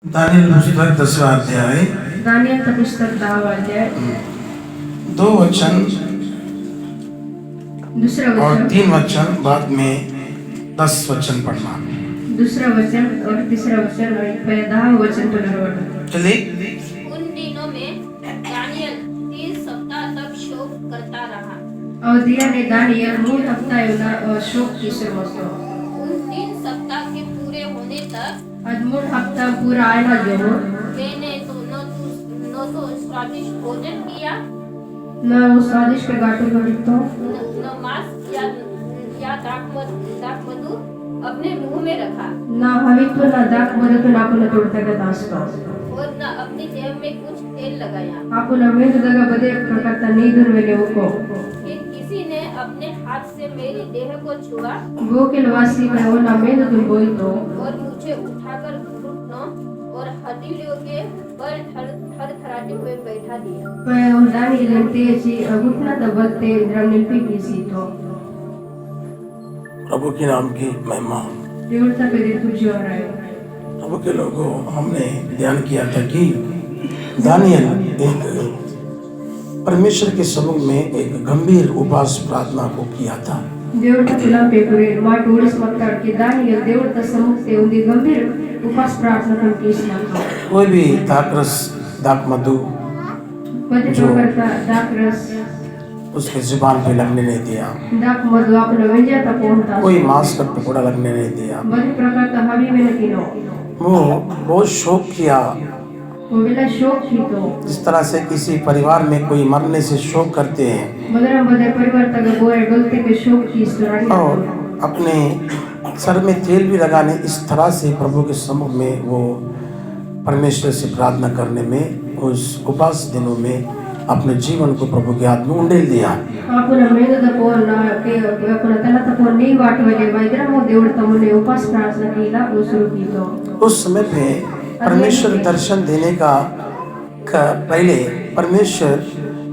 Daniel पुस्तक 10वां अध्याय Daniel का पुस्तक 10वां अध्याय 2 वचन दूसरा और वचन 3 वचन बाद में 10 वचन पढ़ना। दूसरा वचन और तीसरा वचन और पहले 10 वचन पुनर्वर्ण। चलिए। उन दिनों में दानियल 30 सप्ताह तक शोक करता रहा। और दिया ने दानियल मूल हफ्ता योना शोक की शुरुआत। उन 3 सप्ताह के पूरे होने तक आज मूल हफ्ता पूरा आना जो मैंने न तो स्वादिष्ट भोजन किया, न वो स्वादिष्ट के गाटो तो न मांस या दाखमधु अपने मुंह में रखा, न हवित्व न दाख मदत न आपण तोड़ता का दासतो और न अपनी देह में कुछ तेल लगाया। आपण मेंद दगा बदे प्रकारता नहीं दुर्वेले को कि किसी ने अपने हाथ से मेरी देह को छुआ वो के लवासी में वो ना मेंद दुर बोई तो और मुझे उठाकर घुटनों और हथेलियों के बल थरथराते हुए बैठा दिया। पर वो दानियल लेते जी घुटना दबते द्रवनिपी की सी तो प्रभु के नाम की महिमा। देवता पे दे तुझे और आए। प्रभु के लोगों, हमने ध्यान किया था कि दानिएल एक परमेश्वर के सम्मुख में एक गंभीर उपवास प्रार्थना को किया था। देवता तुला पे पूरे माट ओडिस मत्तार के दानियल देवता सम्मुख से उन्हें गंभीर उपवास प्रार्थना करके इसमाता। कोई भी दाखरस दाखमधु पति जो करता दाखरस उसके जुबान पे लगने नहीं दिया, दाख मधु आपने वेंजा ता पहुंचता कोई मांस का टुकड़ा लगने नहीं दिया। बड़ी प्रकार का हवी में न किनो वो बहुत शोक किया, वो बिना शोक की तो जिस तरह से किसी परिवार में कोई मरने से शोक करते हैं मदरा मदर परिवार तक बोए गलती के शोक की स्टोरी और अपने सर में तेल भी लगाने, इस तरह से प्रभु के सम्मुख में वो परमेश्वर से प्रार्थना करने में उस उपवास दिनों में अपने जीवन को प्रभु के हाथ में उंडेल दिया। आपन मेद द पोन के अपन तला त पोन नहीं बाट वाले वैद्र मो देवड़ तमुने उपवास प्रार्थना कीला वो शुरू की तो उस समय पे परमेश्वर दर्शन देने का पहले परमेश्वर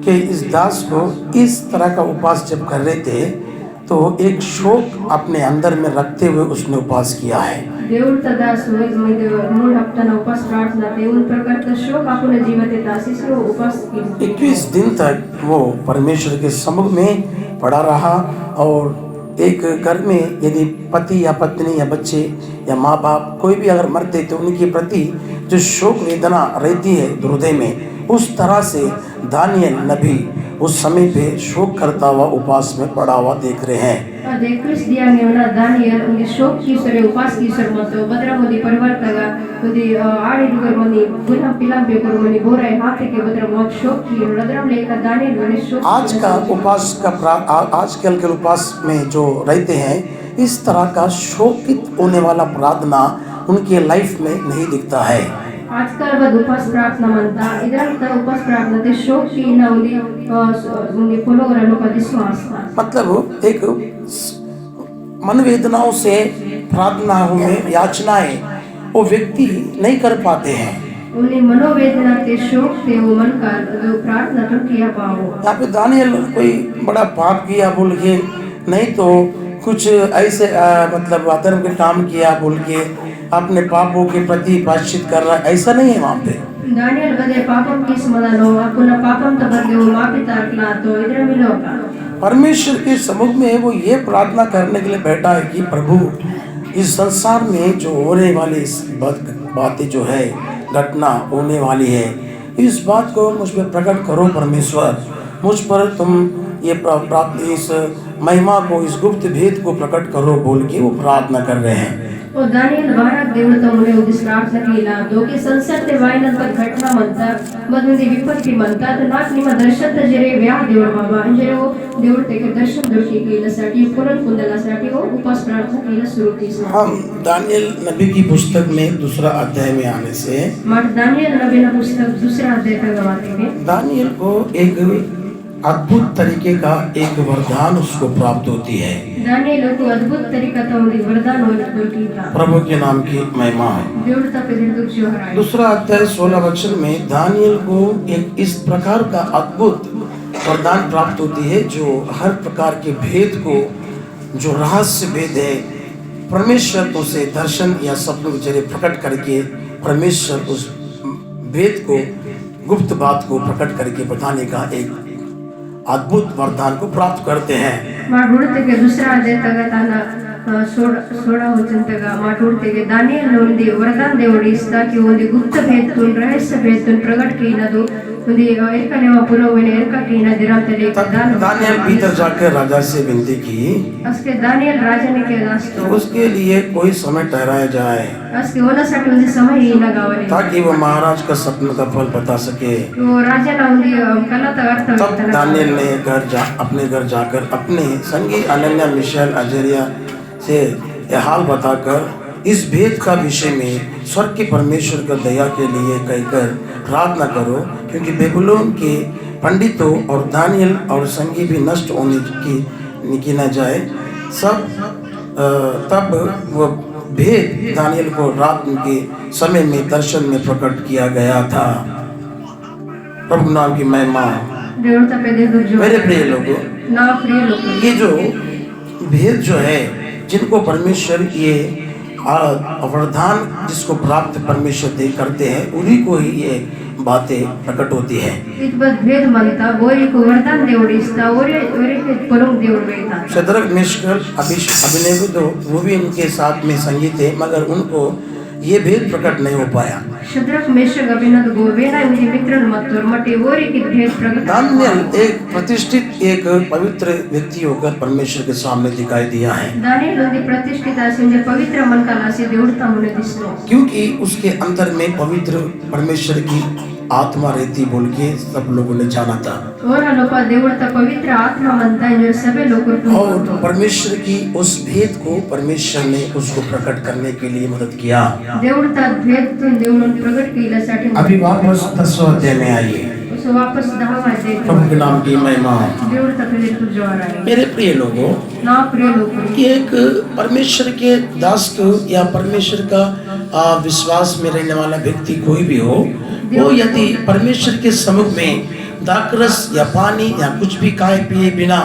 के इस दास को इस तरह का उपवास जब कर रहे थे तो एक शोक अपने अंदर में रखते हुए उसने उपवास किया है। देवड़ तदास होय देव मूल हफ्ता उपवास प्रार्थना ते उन प्रकार का शोक आपन जीवते दासिस रो उपवास की 21 दिन तक वो परमेश्वर के सम्मुख में पड़ा रहा। और एक घर में यदि पति या पत्नी या बच्चे या माँ बाप कोई भी अगर मरते तो उनके प्रति जो शोक वेदना रहती है हृदय में, उस तरह से दानिएल नबी उस समय पे शोक करता हुआ उपवास में पड़ा हुआ देख रहे हैं। अदे क्रिस दिया ने ना दानियल उनके शोक की सरे उपवास की सर मतो बदरा मोदी परिवार तगा उदी आड़ी दुगर मनी गुना पिला पे कर मनी बोरे हाथ के बदरा मत शोक की रदरम लेकर दानियल वने शोक आज का उपवास का आजकल के उपवास में जो रहते हैं, इस तरह का शोकित होने वाला प्रार्थना उनके लाइफ में नहीं दिखता है। आजकल वह उपवास प्रार्थना मनता इधर तक उपवास प्रार्थना ते शोक की ना उन्हें फॉलो करने का विश्वास था। मतलब एक मन वेदनाओं से प्रार्थनाओं में याचनाएं वो व्यक्ति नहीं कर पाते हैं। उन्हें मनोवेदना के शोक से वो मन का जो प्रार्थना तो किया पाओ। यहाँ पे दानिएल कोई बड़ा पाप किया बोल के नहीं, तो कुछ ऐसे मतलब अधर्म के काम किया बोल के अपने पापों के प्रति प्रायश्चित कर रहा, ऐसा नहीं है वहाँ पे। दानियल बदे पापम किस मदनो अपुना पापम तो बदे वो माफी तारकला तो इधर मिलो का परमेश्वर के सम्मुख में वो ये प्रार्थना करने के लिए बैठा है कि प्रभु इस संसार में जो होने वाली बातें जो है घटना होने वाली है, इस बात को मुझ पर प्रकट करो परमेश्वर, मुझ पर तुम ये प्रार्थना इस महिमा को, इस गुप्त भेद को प्रकट करो बोल के वो प्रार्थना कर रहे हैं। और दानियल भारत देवता मुने उदिस प्रार्थना कीला दो के संसार ते वायनन पर घटना मनता मधुदी विपत्ति मनता तो नाक निमा दर्शन त जरे व्याह देवळ बाबा अंजरे वो देवते के दर्शन दर्शी केल्यासाठी पुरण कुंडलासाठी वो उपवास प्रार्थना केला सुरू केली। हम दानिएल नबी की पुस्तक में दूसरा अध्याय में आने से मठ दानियल नबी ना पुस्तक दूसरा अध्याय का गवाते में दानिएल को एक अद्भुत तरीके का एक वरदान उसको प्राप्त होती है। दानियल को अद्भुत तरीका तो उन्हें वरदान होने था। प्रभु के नाम की महिमा है। देवता पे दिन दुख जो हराए। दूसरा अध्याय 16 वचन में दानिएल को एक इस प्रकार का अद्भुत वरदान प्राप्त होती है जो हर प्रकार के भेद को, जो रहस्य भेद है, परमेश्वर उसे दर्शन या सपनों के जरिए प्रकट करके परमेश्वर उस वेद को, गुप्त बात को प्रकट करके बताने का एक अद्भुत वरदान को प्राप्त करते हैं। माटूडतेगे दूसरा अध्याय तगताना सोडा होचंतगा माटूडतेगे दानियल नोंदी वरदान देवड़ी इस्ता कि ओंदी गुप्त भेदतुन रहस्य भेदतुन प्रकट कीनदु ओंदी एकनेवा पुरोवेने एरका कीना दिरांतले दान। दानियल भीतर जाकर राजा से विनती की असके दानियल राजा ने के दास्तो उसके लिए कोई समय ठहराया जाए असके ओनासाठी ओंदी समय येना गावले ताकि वो महाराज का सपने का फल बता सके। वो राजा ना ओंदी कलाता अर्थ तब दानियल ने अपने घर जाकर अपने संगी अनन्या, मिशेल, अजरिया से यह हाल बताकर इस भेद का विषय में स्वर्ग के परमेश्वर का दया के लिए कहकर प्रार्थना करो, क्योंकि बेबीलोन के पंडितों और दानियल और संगी भी नष्ट होने की न जाए। तब वह भेद दानियल को रात के समय में दर्शन में प्रकट किया गया था। प्रभु नाम की महिमा। मेरे प्रिय लोगों, ये जो भेद जो है जिनको परमेश्वर ये वरदान जिसको प्राप्त परमेश्वर दे करते हैं, उन्हीं को ही ये बातें प्रकट होती है। भेद मनता ओरी को वरदान देवड़ीस्ता ओरे के परम देवड़ीता शद्रक, मेशक, अबेदनगो वो भी उनके साथ में संगी थे, मगर उनको ये भेद प्रकट नहीं हो पाया। शद्रक, मेशक, अबेदनगो वेना उनके मित्र मत्तोर मटे ओरी के भेद प्रकट। दानियल एक प्रतिष्ठित, एक पवित्र व्यक्ति होकर परमेश्वर के सामने दिखाई दिया है। दानियल उनके प्रतिष्ठित आसे पवित्र मन का लासे देवता मुने दिसलो, क्योंकि उसके अंदर में पवित्र परमेश्वर की आत्मा रहती बोल के सब लोगों ने जाना था। और लोपा देवता पवित्र आत्मा मनता है जो सभी लोगों को, और परमेश्वर की उस भेद को परमेश्वर ने उसको प्रकट करने के लिए मदद किया। देवता भेद तो देवड़ों प्रकट केल्यासाठी अभी वापस 10वां अध्याय में आइए। उस वापस 10वां अध्याय प्रभु के नाम की महिमा। देवता पहले तो जो आ रहा है। मेरे प्रिय लोगों, ना प्रिय लोगों, कि एक परमेश्वर के दास को या परमेश्वर का विश्वास में रहने वाला व्यक्ति कोई भी हो, वो यदि परमेश्वर के सम्मुख में दाखरस या पानी या कुछ भी खाए पिए बिना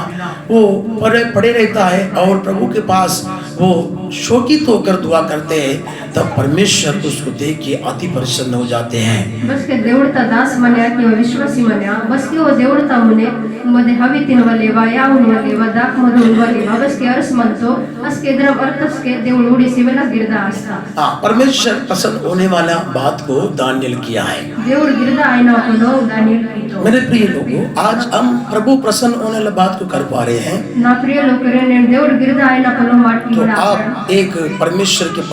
वो पड़े रहता है और प्रभु के पास वो शोकित होकर दुआ करते हैं, तब परमेश्वर उसको देख के अति प्रसन्न हो जाते हैं। बस के देवता दास मन्या किंवा विश्वासी मन्या, बस के वो देवता मुने मध्ये हवी तीन वलेवा या वलेवा दाख मधून वलेवा, बस के अर्थ म्हणतो बस के द्रव अर्थस के देवळ उडी सेवेला गिरदा असता। परमेश्वर प्रसन्न होने वाला बात को दानियल किया है। देवळ गिरदा आईना को दानियल कीतो। मेरे प्रिय लोगों, आज हम प्रभु प्रसन्न होने वाला बात को कर पा रहे हैं। ना प्रिय लोग ने देवळ गिरदा आईना को माट की बड़ा। आप एक परमेश्वर के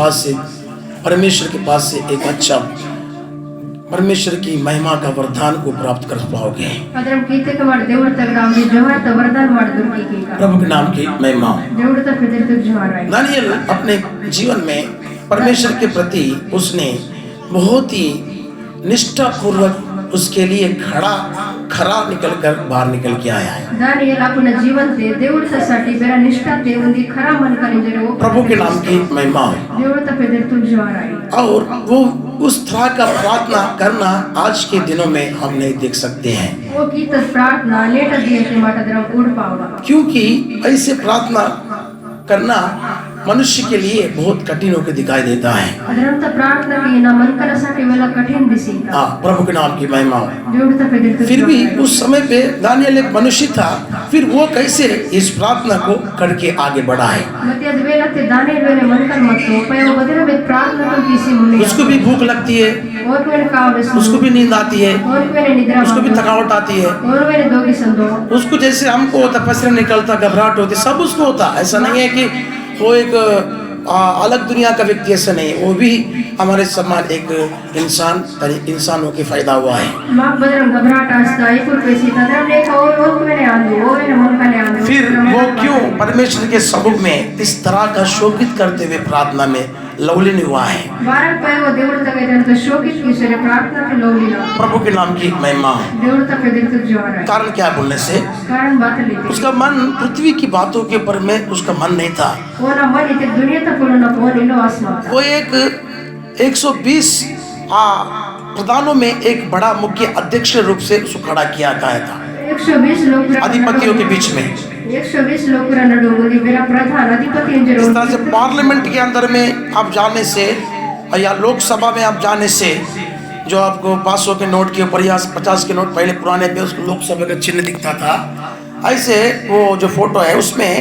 पास से एक अच्छा परमेश्वर की महिमा का वरदान को प्राप्त कर पाओगे। अदरम कीते के मार देवड़ तक रावली जोहर त वरदान मार दूर की का प्रभु के नाम की महिमा। देवड़ तक फिर तक जोहर आई। दानियल अपने जीवन में परमेश्वर के प्रति उसने बहुत ही निष्ठा पूर्वक उसके लिए खरा निकलकर बाहर निकल के आया है। दानियल अपने जीवन ते देवड़साठी बेरा निष्ठा ते उंदी खरा मन करे जरो प्रभु के नाम की महिमा। देवड़ तक फिर तक जोहर आई। और वो उस तरह का प्रार्थना करना आज के दिनों में हम नहीं देख सकते हैं। वो की तो प्रार्थना लेट दिए के माटा दरम उड़ पावगा, क्योंकि ऐसे प्रार्थना करना मनुष्य के लिए बहुत कठिन होकर दिखाई देता है। अदरम तो प्रार्थना की ना मन करसाठी वेला कठिन दिसी। प्रभु के नाम की महिमा। देवड़ तक फिर भी उस समय पे दानियल एक मनुष्य था, फिर वो कैसे इस प्रार्थना को करके आगे बढ़ा है। मतियाद वेला ते दानियल वेले मन कर मत हो पे वो बदले में प्रार्थना तो किसी मुने उसको भी भूख लगती है, और कोई कावड़े उसको भी नींद आती है, और कोई निद्रा, उसको भी थकावट आती है, और मेरे दोगी संदो उसको जैसे हमको होता पसीना निकलता, घबराहट होती, सब उसको होता। ऐसा नहीं है कि वो एक अलग दुनिया का व्यक्ति, ऐसा नहीं, वो भी हमारे समान एक इंसानों के फायदा हुआ है। मां बदरम घबराहट आस्ता एक पैसे तदरम लेखा और मैंने आंदो और मेरे मन का ले आंदो। फिर वो क्यों परमेश्वर के सम्मुख में इस तरह का शोकित करते हुए प्रार्थना में लवलीन हुआ है। बारह पे वो देवता के जन तो शोकित की से प्रार्थना के लवलीन। प्रभु के नाम की महिमा। देवता पे दिल तक जोर है। कारण क्या बोलने से? कारण बात लेते। उसका मन पृथ्वी की बातों के ऊपर में उसका मन नहीं था। वो ना मन इतने दुनिया तक बोलना कौन इनो आसमान। वो एक 120 प्रधानों में एक बड़ा मुख्य अध्यक्ष रूप से उसको खड़ा किया गया था। 120 लोग अधिपतियों के बीच में 120 लोग नडोगोली मेरा प्रधान अधिपति इस तरह से पार्लियामेंट के अंदर में आप जाने से या लोकसभा में आप जाने से जो आपको 500 के नोट के ऊपर या 50 के नोट पहले पुराने पे उसको लोकसभा का चिन्ह दिखता था, ऐसे वो जो फोटो है उसमें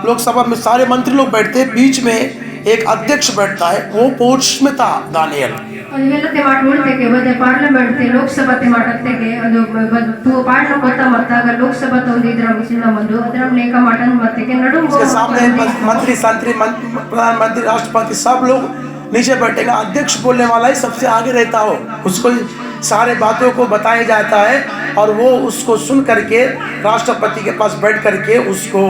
लोकसभा में सारे मंत्री लोग बैठते, बीच में एक अध्यक्ष बैठता है, वो पोस्ट में था दानियल। ಇವೆಲ್ಲತೆ ಮಾತಾಡ್ತೇವೆ ಬದೆ ಪಾರ್ಲಿಮೆಂಟ್ ತೆ ಲೋಕಸಭಾ ತೆ ಮಾತಾಡ್ತೇವೆ ಅದು ಪಾರ್ಲಿಮೆಂಟ್ ಕೊತ್ತ ಮತ್ತಾಗ ಲೋಕಸಭಾ ತಂದಿದ್ರ ಚಿನ್ನ ಒಂದು ಅದರ ನೇಕ ಮಾಟನ್ ಮತ್ತೆಗೆ ನಡು उसके सामने मंत्री संतरी प्रधानमंत्री राष्ट्रपति सब लोग नीचे बैठेगा, अध्यक्ष बोलने वाला ही सबसे आगे रहता हो, उसको सारे बातों को बताया जाता है और वो उसको सुन करके राष्ट्रपति के पास बैठ करके उसको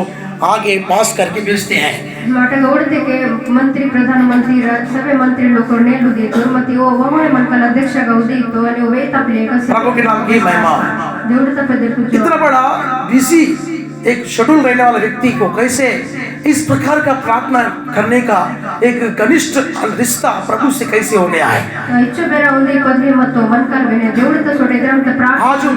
आगे पास करके भेजते हैं। माटग ओडते मंत्री प्रधानमंत्री सभे मंत्री लोग नेलु देतो मती ओ वमळे मनकल अध्यक्ष गौदी तो आणि वेत आपले प्रभु के नाम की महिमा। देवता पे देखो इतना बड़ा बिजी एक शेड्यूल रहने वाला व्यक्ति को कैसे इस प्रकार का प्रार्थना करने का एक घनिष्ठ रिश्ता प्रभु से कैसे हो गया है। इच्छा बेरा उंदी पदवी मतो मनकल बेने देवता सोडेद्रम ते प्रार्थना आजू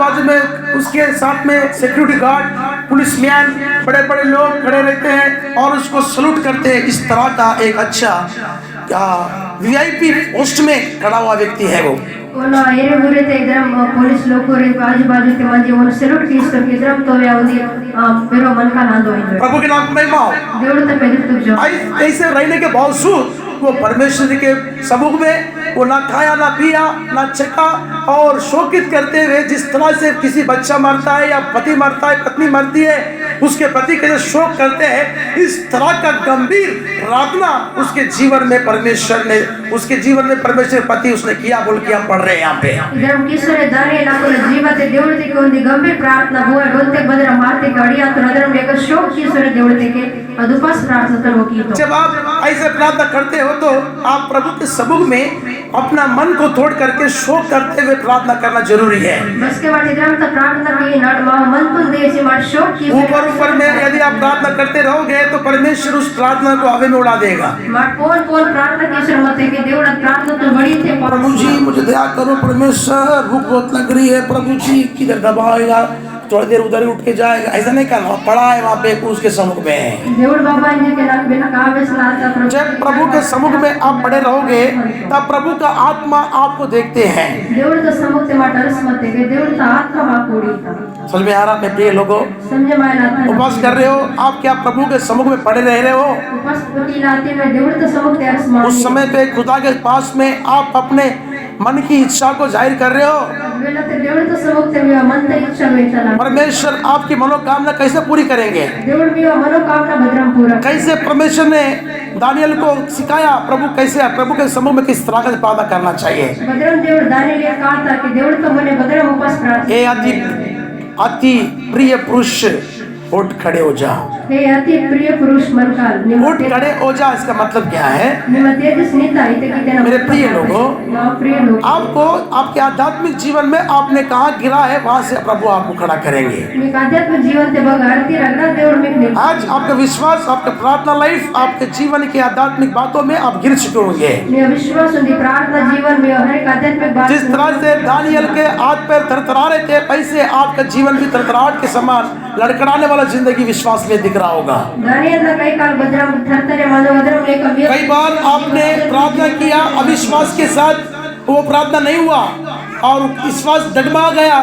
बाजू में उसके साथ में सिक्योरिटी गार्ड पुलिसमैन बड़े बड़े लोग खड़े रहते हैं और उसको सलूट करते हैं। इस तरह का एक अच्छा वीआईपी पोस्ट में खड़ा हुआ व्यक्ति है वो। ओना एरे बुरे ते इधरम पुलिस लोग रे आजू बाजू ते मंजे ओन सलूट किस तो इधरम तो या उंदी मेरो मन का नांदो है। प्रभु के नाम में महिमा हो। देवता पे देखो जो ऐसे रहने के बावजूद वो परमेश्वर के समूह में वो ना खाया ना पिया ना चखा और शोकित करते हुए जिस तरह से किसी बच्चा मरता है या पति मरता है पत्नी मरती है उसके पति के लिए शोक करते हैं, इस तरह का गंभीर प्रार्थना उसके जीवन में परमेश्वर ने उसके जीवन में परमेश्वर पति उसने किया बोल के हम पढ़ रहे हैं यहाँ पे। इधर किसरे दाने लाको जीवते देवते के उंदी गंभीर प्रार्थना वो बोलते बदर मारते गाड़ियां तो नदर में एक शोक किसरे देवते के अदुपास प्रार्थना वो की तो जब आप ऐसे प्रार्थना करते हो तो आप प्रभु के सम्मुख में अपना मन को तोड़ करके शोक करते हुए प्रार्थना करना जरूरी है। बस के बाद इधर तो प्रार्थना की नाट मन तुम देसी मार शोक की ऊपर में यदि आप प्रार्थना करते रहोगे तो परमेश्वर उस प्रार्थना को हवा में उड़ा देगा। मार कौन प्रार्थना किसर मत है कि देवड़ा प्रार्थना तो बड़ी थे प्रभु जी मुझे दया करो परमेश्वर, भूख बहुत लग रही है प्रभु जी, किधर दबाएगा थोड़ी देर उधर ही उठ के जाएगा, ऐसा नहीं करना। पड़ा है वहाँ पे उसके सम्मुख में देवड़ बाबा जी के नाम बिना कहा बेसलाता प्रभु। जब प्रभु के सम्मुख में आप पड़े रहोगे तब प्रभु का आत्मा आपको देखते हैं। देवड़ तो सम्मुख से माटरस मत है कि देवड़ तो आत्मा माकोड़ी था। समझ में आ रहा है प्रिय लोगों? समझे मायना था। उपवास कर रहे हो आप, क्या प्रभु के सम्मुख में पड़े रह रहे हो? उपस्थिति लाते में देवड़ तो सम्मुख ते आसमान उस समय पे खुदा के पास में आप अपने मन की इच्छा को जाहिर कर रहे हो। परमेश्वर आपकी मनोकामना कैसे पूरी करेंगे? कैसे परमेश्वर ने दानियल को सिखाया प्रभु कैसे प्रभु के समूह में किस तरह का प्रार्थना करना चाहिए। ये अति प्रिय पुरुष उठ खड़े हो जा। अति प्रिय पुरुष उठ खड़े हो जा, इसका मतलब क्या है? मेरे प्रिय लोगों, आपको आपके आध्यात्मिक जीवन में आपने कहाँ गिरा है वहाँ से प्रभु आपको खड़ा करेंगे। आज आपका विश्वास, आपका प्रार्थना लाइफ, आपके जीवन के आध्यात्मिक बातों में आप गिर चुके होंगे। जिस तरह से दानियल के हाथ पैर थरथरा रहे थे वैसे आपका जीवन भी थरथराहट के समान लड़खड़ाने वाला जिंदगी विश्वास में दिख रहा होगा। कई बार आपने प्रार्थना किया अविश्वास के साथ, वो प्रार्थना नहीं हुआ और विश्वास डगमगा गया।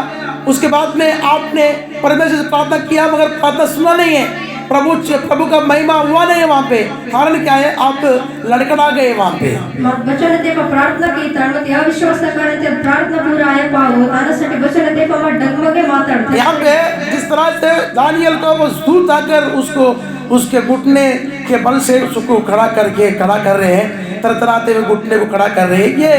उसके बाद में आपने परमेश्वर से प्रार्थना किया मगर प्रार्थना सुना नहीं है, प्रभु का महिमा हुआ नहीं है वहाँ पे। कारण क्या है? आप लड़खड़ा गए वहाँ पे। प्रार्थना की अविश्वास प्रार्थना पूरा है यहाँ पे जिस तरह से दानियल को वो दूत आकर उसको उसके घुटने के बल से उसको खड़ा कर रहे हैं, तरतराते हुए घुटने को खड़ा कर रहे हैं। ये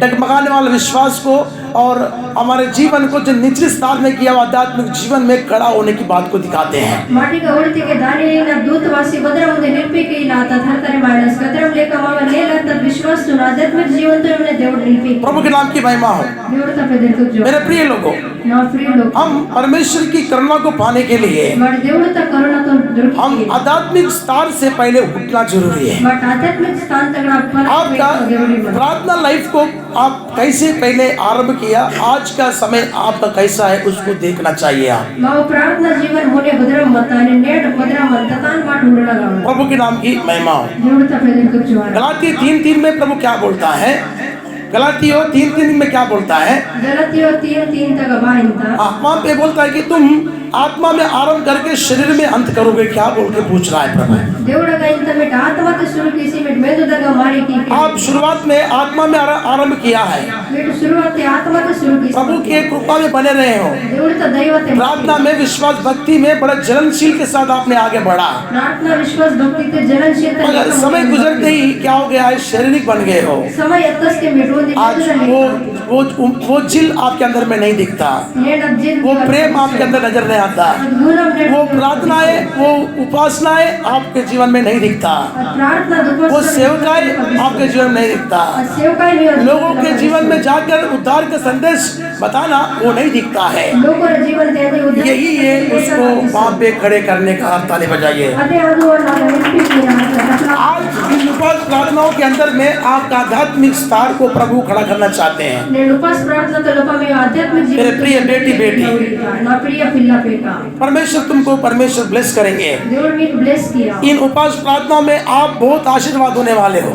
डगमगाने वाले विश्वास को और हमारे जीवन को जो निचले स्थान में किया आध्यात्मिक जीवन में खड़ा होने की बात को दिखाते हैं। माटी का उड़ती के दानियल दूतवासी बदरम ने निरपी के लाता थरथरे मानस कदरम लेकर मामा ले लाता विश्वास सुना आध्यात्मिक जीवन तो हमने देवड़ निरपी। प्रभु के नाम की महिमा हो। देवड़ता पे देखो जो मेरे प्रिय लोगों, हम परमेश्वर की करुणा को पाने के लिए हम आध्यात्मिक स्थान से पहले उठना जरूरी है। आध्यात्मिक स्थान तक आपका प्रार्थना लाइफ को आप कैसे पहले आरंभ किया, आज का समय आपका कैसा है उसको देखना चाहिए आप। माओ प्रार्थना जीवन होने भद्रम मताने नेट भद्रम मततान बाट उड़ना गावा प्रभु के नाम की महिमा हो। దేవుడు తప్పేది కూర్చోవాలి गलाती 3:3 में प्रभु क्या बोलता है? गलातियों 3:3 में क्या बोलता है? గలతీయో 3:3 तक बाहिंता वहाँ पे बोलता है कि तुम आत्मा में आरंभ करके शरीर में अंत करोगे, क्या बोल के पूछ रहा है प्रभु। దేవుడగా ఇంత మెట్ ఆత్మతో शुरू किसी मेट मेदुदगा मारी की आप शुरुआत में आत्मा में आरंभ किया है, मेट शुरुआत आत्मతో शुरू की प्रभु की कृपा में बने रहे हो, దేవుడితో దైవతే प्रार्थना में विश्वास भक्ति में बड़ा जलनशील के साथ आपने आगे बढ़ा, प्रार्थना विश्वास भक्ति के जलनशीलता मगर समय गुजरते ही क्या हो गया है, शारीरिक बन गए हो। समय अतस के मेटों आज वो जिल आपके अंदर में नहीं दिखता, वो प्रेम आपके अंदर नजर नहीं आता, वो प्रार्थनाएं वो उपासनाएं आपके जीवन में नहीं दिखता, वो सेवकाएं आपके जीवन में नहीं दिखता, लोगों के जीवन में जाकर उद्धार का संदेश बताना वो नहीं दिखता है। यही है उसको वहाँ पे खड़े करने का हाथ ताली बजाइए। आज इन उपवास प्रार्थनाओं के अंदर में आपका आध्यात्मिक स्तर को प्रभु खड़ा करना चाहते हैं। मेरे प्रिय बेटी बेटी, परमेश्वर तुमको परमेश्वर ब्लेस करेंगे। इन उपवास प्रार्थनाओं में आप बहुत आशीर्वाद होने वाले हो।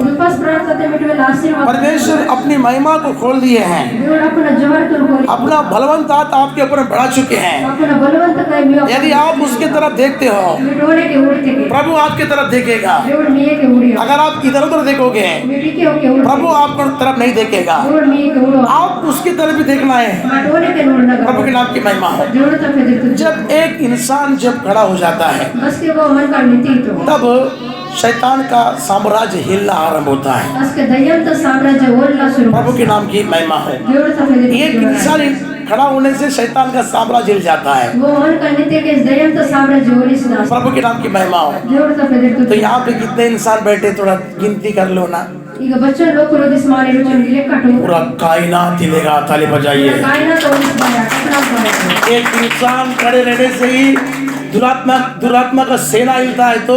परमेश्वर अपनी महिमा को खोल दिए हैं, अपना बलवंत हाथ आपके ऊपर बढ़ा चुके हैं। यदि आप उसके तरफ देखते हो, प्रभु आपके तरफ देखेगा। अगर आप इधर उधर देखोगे, प्रभु आपको तरफ नहीं देखेगा, आप उसकी तरफ भी देखना है। प्रभु के नाम की महिमा हो। जब एक इंसान जब खड़ा हो जाता है, तब शैतान का साम्राज्य हिलना आरंभ होता है। प्रभु के नाम की महिमा हो। एक इंसान खड़ा होने से शैतान का साम्राज्य हिल जाता है। प्रभु के नाम की महिमा हो। तो यहाँ पे कितने इंसान बैठे, थोड़ा गिनती कर लो ना। ಈಗ बच्चों लोग को रोज मारे रोज ಲೆಕ್ಕಟ್ಟು पूरा कायनात हिलेगा, ताली बजाइए। एक इंसान खड़े रहने से ही दुरात्मा का सेना हिलता है। तो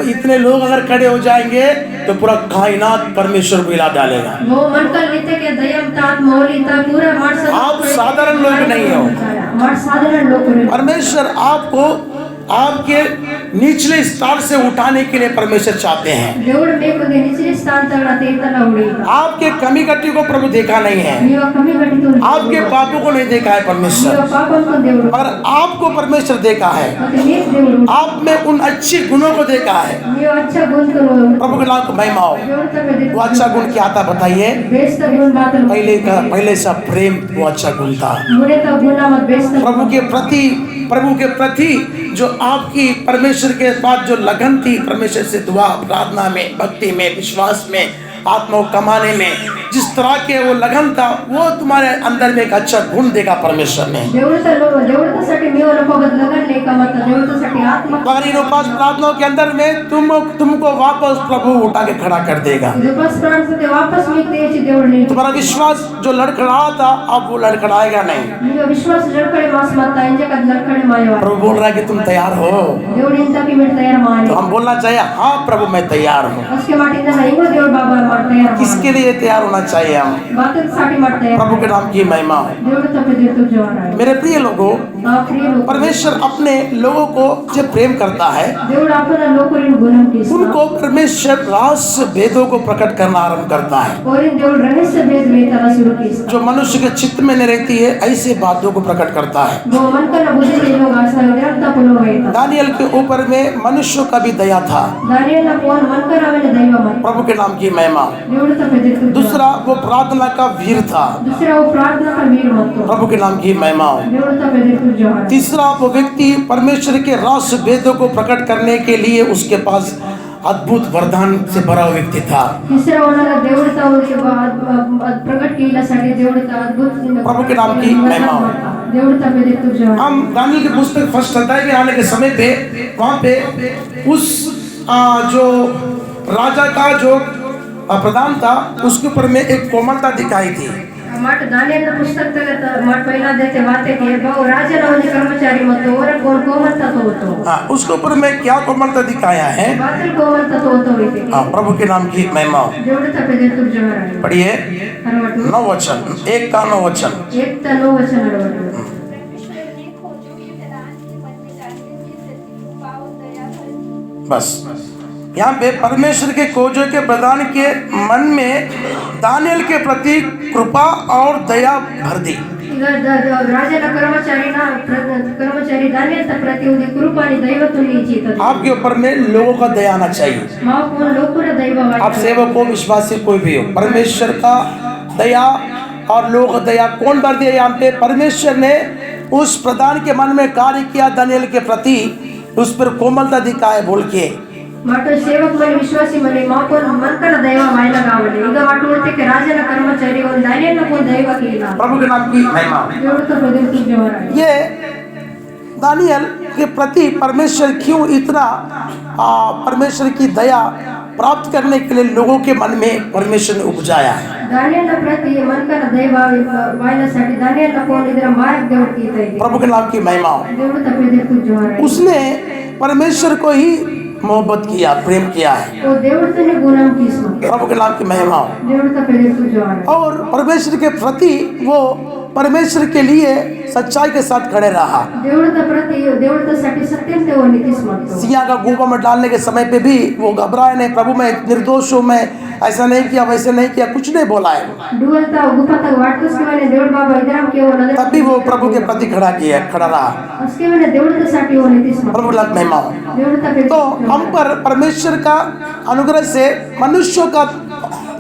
इतने लोग अगर खड़े हो जाएंगे तो पूरा कायनात परमेश्वर को हिला डालेगा। वो मन का नित्य के दयम तात मौलिकता पूरा मानस आप साधारण लोग नहीं हो। साधारण लोग परमेश्वर आपको आपके निचले स्तर से उठाने के लिए परमेश्वर चाहते हैं। आपके कमी कटी को प्रभु देखा नहीं है, आपके पापों को नहीं देखा है परमेश्वर, और आपको परमेश्वर देखा है। आप में उन अच्छे गुणों को देखा है। प्रभु के नाम को महिमा हो। वो अच्छा गुण क्या था बताइए? पहले सा प्रेम वो अच्छा गुण था। प्रभु के प्रति जो आपकी परमेश्वर के पास जो लगन थी, परमेश्वर से दुआ प्रार्थना में, भक्ति में, विश्वास में, आत्मा को कमाने में जिस तरह के वो लगन था, वो तुम्हारे अंदर में एक अच्छा गुण देगा परमेश्वर ने। मगर इन उपवास प्रार्थनाओं के अंदर में तुमको वापस प्रभु उठा के खड़ा कर देगा। तुम्हारा विश्वास जो लड़खड़ा था, अब वो लड़खड़ाएगा नहीं। प्रभु बोल रहा है कि तुम तैयार हो। तो हम बोलना चाहिए, हाँ प्रभु मैं तैयार हूँ। किसके लिए तैयार होना चाहिए हम? प्रभु के नाम की महिमा हो। मेरे प्रिय लोगों, परमेश्वर अपने लोगों को जब प्रेम करता है, उनको परमेश्वर रहस्य भेदों को प्रकट करना आरंभ करता है। जो मनुष्य के चित्त में नहीं रहती है, ऐसे बातों को प्रकट करता है। दानियल के ऊपर में मनुष्यों का भी दया था। प्रभु के नाम की महिमा। दूसरा वो प्रार्थना का वीर था। प्रभु के नाम की महिमा हो। तीसरा वो व्यक्ति परमेश्वर के रहस्य भेदों को प्रकट करने के लिए उसके पास अद्भुत वरदान से भरा व्यक्ति था। प्रभु के नाम की महिमा हो। हम दानियल की पुस्तक फर्स्ट अध्याय में आने के समय पे वहाँ पे उस जो राजा का जो प्रधान था, उसके ऊपर में एक कोमलता दिखाई थी। మాట దానియేలు पुस्तक तगत మాట पहिला देते वाते के बहु राजा नवनी कर्मचारी मत और कौन कोमलता तो होतो हाँ, उसके ऊपर में क्या कोमलता दिखाया है। बादल कोमलता तो होतो इते हाँ, प्रभु के नाम की महिमा हो। దేవుడు తప్పేదే తుర్జవరాలి पढ़िए అరవటు 9 वचन, 1 का 9 वचन। एक तनो वचन अरवटु परमेश्वर ने खोजों के प्रदान के मन में जानने की सच्ची कृपा और दया भर दी। बस यहाँ पे परमेश्वर के खोजों के प्रदान के मन में दानियल के प्रति कृपा और दया भर दी। ಈಗ ರಾಜನ कर्मचारी दानियल प्रति उदी कृपानी दैवत्वनी इच्छितದೆ आपके ऊपर में लोगों का दया आना चाहिए। माव कोण लोकुर दैववाद आप सेवक हो, विश्वासी कोई भी हो, परमेश्वर का दया और लोगों का दया कौन भर दिया। यहाँ पे परमेश्वर ने उस प्रधान के मन में कार्य किया, दानियल के प्रति उस पर कोमलता दिखाए बोल के। మాట సేవక మని విశ్వాసి మని మాకు మనకన దైవ వాయిల కావాలి ಈಗ వాటి ఉడితే రాజన कर्मचारी और दानियल को दैव कीला प्रभु के नाम की महिमा। దేవుడు తప్పేదే తుర్జవరాలి ये दानियल के प्रति परमेश्वर क्यों इतना परमेश्वर की दया प्राप्त करने के लिए लोगों के मन में परमेश्वर ने उपजाया है। दानियल प्रति मनकन दैव वाइलसाठी दानियल को ಇದರ ಮಾರ್ಗ ದೇವರು ಕೀತೈ प्रभु के नाम की महिमा हो। దేవుడు తప్పేదే తుర్జవరాలి उसने परमेश्वर को ही मोहब्बत किया, प्रेम किया है। वो దేవుడు తనే గుణం తీసుకు प्रभु के नाम की महिमा हो। దేవుడు తప్పేదే తుర్జవరాలి और परमेश्वर के प्रति वो परमेश्वर के लिए सच्चाई के साथ खड़े रहा। దేవుడితో సత్యంతో वो नीतिश मत सिया का गुफा में डालने के समय पे भी वो घबराए नहीं, प्रभु मैं निर्दोष हूँ, मैं ऐसा नहीं किया, वैसे नहीं किया, कुछ नहीं बोला है। डुअलता गुफा तक वाटकोस के मैंने देवड़ बाबा इधरम के वो नजर तब भी वो प्रभु के प्रति खड़ा रहा। उसके मैंने देवड़ता साठी वो नीतिश मत प्रभु लाख महिमा हो। देवड़ता तो हम पर परमेश्वर का अनुग्रह से मनुष्यों का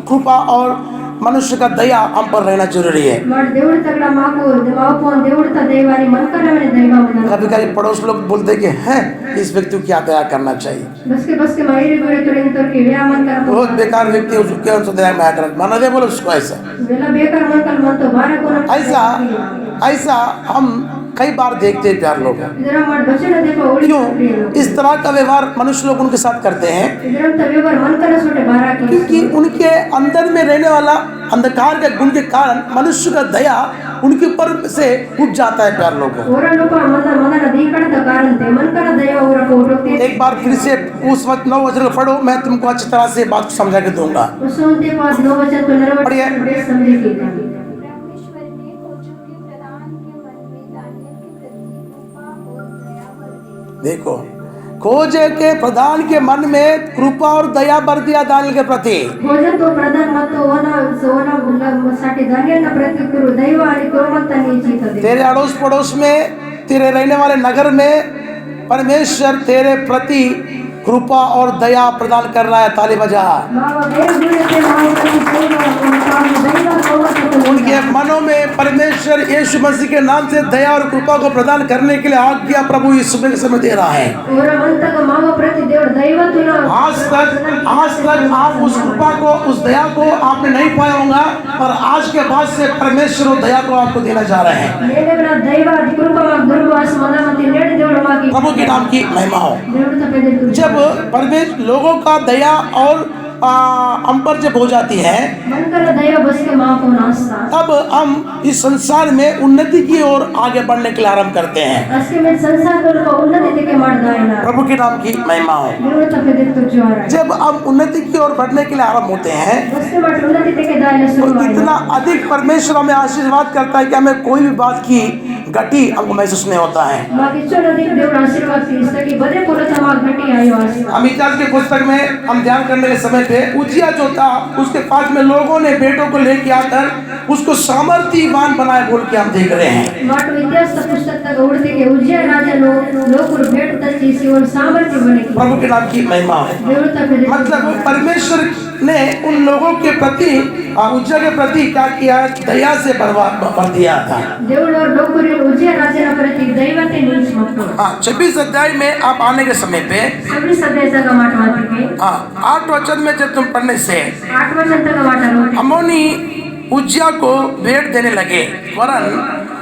कृपा और मनुष्य का दया हम पर रहना जरूरी है। मार देवड़ तगड़ा माको मापोन देवड़ता देवानी मन करना मैंने दैवा मना कभी कभी पड़ोस लोग बोलते कि हैं इस व्यक्ति को क्या दया करना चाहिए, बस के मायरे गोरे तो इन तो के व्या मन कर बहुत बेकार व्यक्ति उसके उनसे दया में आकर माना दे बोलो उसको ऐसा वेला बेकार मन कर मन तो बारे को ऐसा हम कई बार देखते हैं प्यार लोग। इधर मार बच्चे ने देखो ओड़ी क्यों इस तरह का व्यवहार मनुष्य लोग उनके साथ करते हैं? इधर तो व्यवहार मन करना छोटे बारा के क्योंकि उनके अंदर में रहने वाला अंधकार के गुण के कारण मनुष्य का दया उनके ऊपर से उठ जाता है प्यार लोगों। ओरा लोग मन दीकड़ता कारण थे मन कर दया ओरा को उठते एक बार फिर से उस वक्त 9 वचन पढ़ो, मैं तुमको अच्छी तरह से बात को समझा के दूंगा। उसोंते पास 9 वचन तो नरवट समझे की परमेश्वर ने खोजों के प्रदान के मन में दानियल के प्रति कृपा और दया भर दी। देखो खोजे के प्रधान के मन में कृपा और दया भर दिया दानियल के प्रति। भोजन तो प्रधान मत ओना साठी दानियल न प्रति गुरु दैव आणि कोमलता नीचित दे तेरे अड़ोस पड़ोस में, तेरे रहने वाले नगर में परमेश्वर तेरे प्रति कृपा और दया प्रदान कर रहा है। ताली बजा। बाबा देव गुरु के मां प्रति दैव उनके मनों में परमेश्वर यीशु मसीह के नाम से दया और कृपा को प्रदान करने के लिए आज्ञा प्रभु इस सुबह के समय दे रहा है। ओरा मन तक मां प्रति देव दैव तुना आज तक आप उस कृपा को, उस दया को आपने नहीं पाया होगा, और आज के बाद से परमेश्वर उस दया को आपको देना जा रहे हैं। नेने बना दैव कृपा मा दुर्वास मनामती नेड देव मा की प्रभु के नाम की महिमा हो। देव तपे दे जब परमेश्वर लोगों का दया और हम पर जब हो जाती है, मन कर दैव बस के मां को नास्ता तब हम इस संसार में उन्नति की ओर आगे बढ़ने के लिए आरंभ करते हैं। असके में संसार को उन्नति देके मार दायना प्रभु के नाम की महिमा हो। देव तपे दे तो जोरा जब हम उन्नति की ओर बढ़ने के लिए आरंभ होते हैं, बस के मार उन्नति देके दायना तो शुरू इतना अधिक परमेश्वर हमें आशीर्वाद करता है कि हमें कोई भी बात की घटी हमको महसूस नहीं होता है। मां किचो नदी देव आशीर्वाद की कि बदे पुरत मा घटी आयो आशीर्वाद हम इतिहास के पुस्तक में हम ध्यान करने के समय पे उजिया जो था उसके पास में लोगों ने बेटों को लेके आकर उसको सामर्थ्यवान बनाए बोल के हम देख रहे हैं। माटो इतिहास पुस्तक तक उड़ते के उजिया राजा लोग भेट तची सीवन सामर्थ्य बने की प्रभु के नाम की महिमा है। देव तपे दे मतलब परमेश्वर ने उन लोगों के प्रति उजिया के प्रति क्या किया? दया से भर दिया था। देव और लोग उजिया राजा प्रति दैवते नीच मत 26 अध्याय में आप आने के समय पे सभी सदस्य का माटवाती के 8 वचन में जब तुम पढ़ने से 8 वचन तक माटा अम्मोनी उज्जिया को भेंट देने लगे, वरन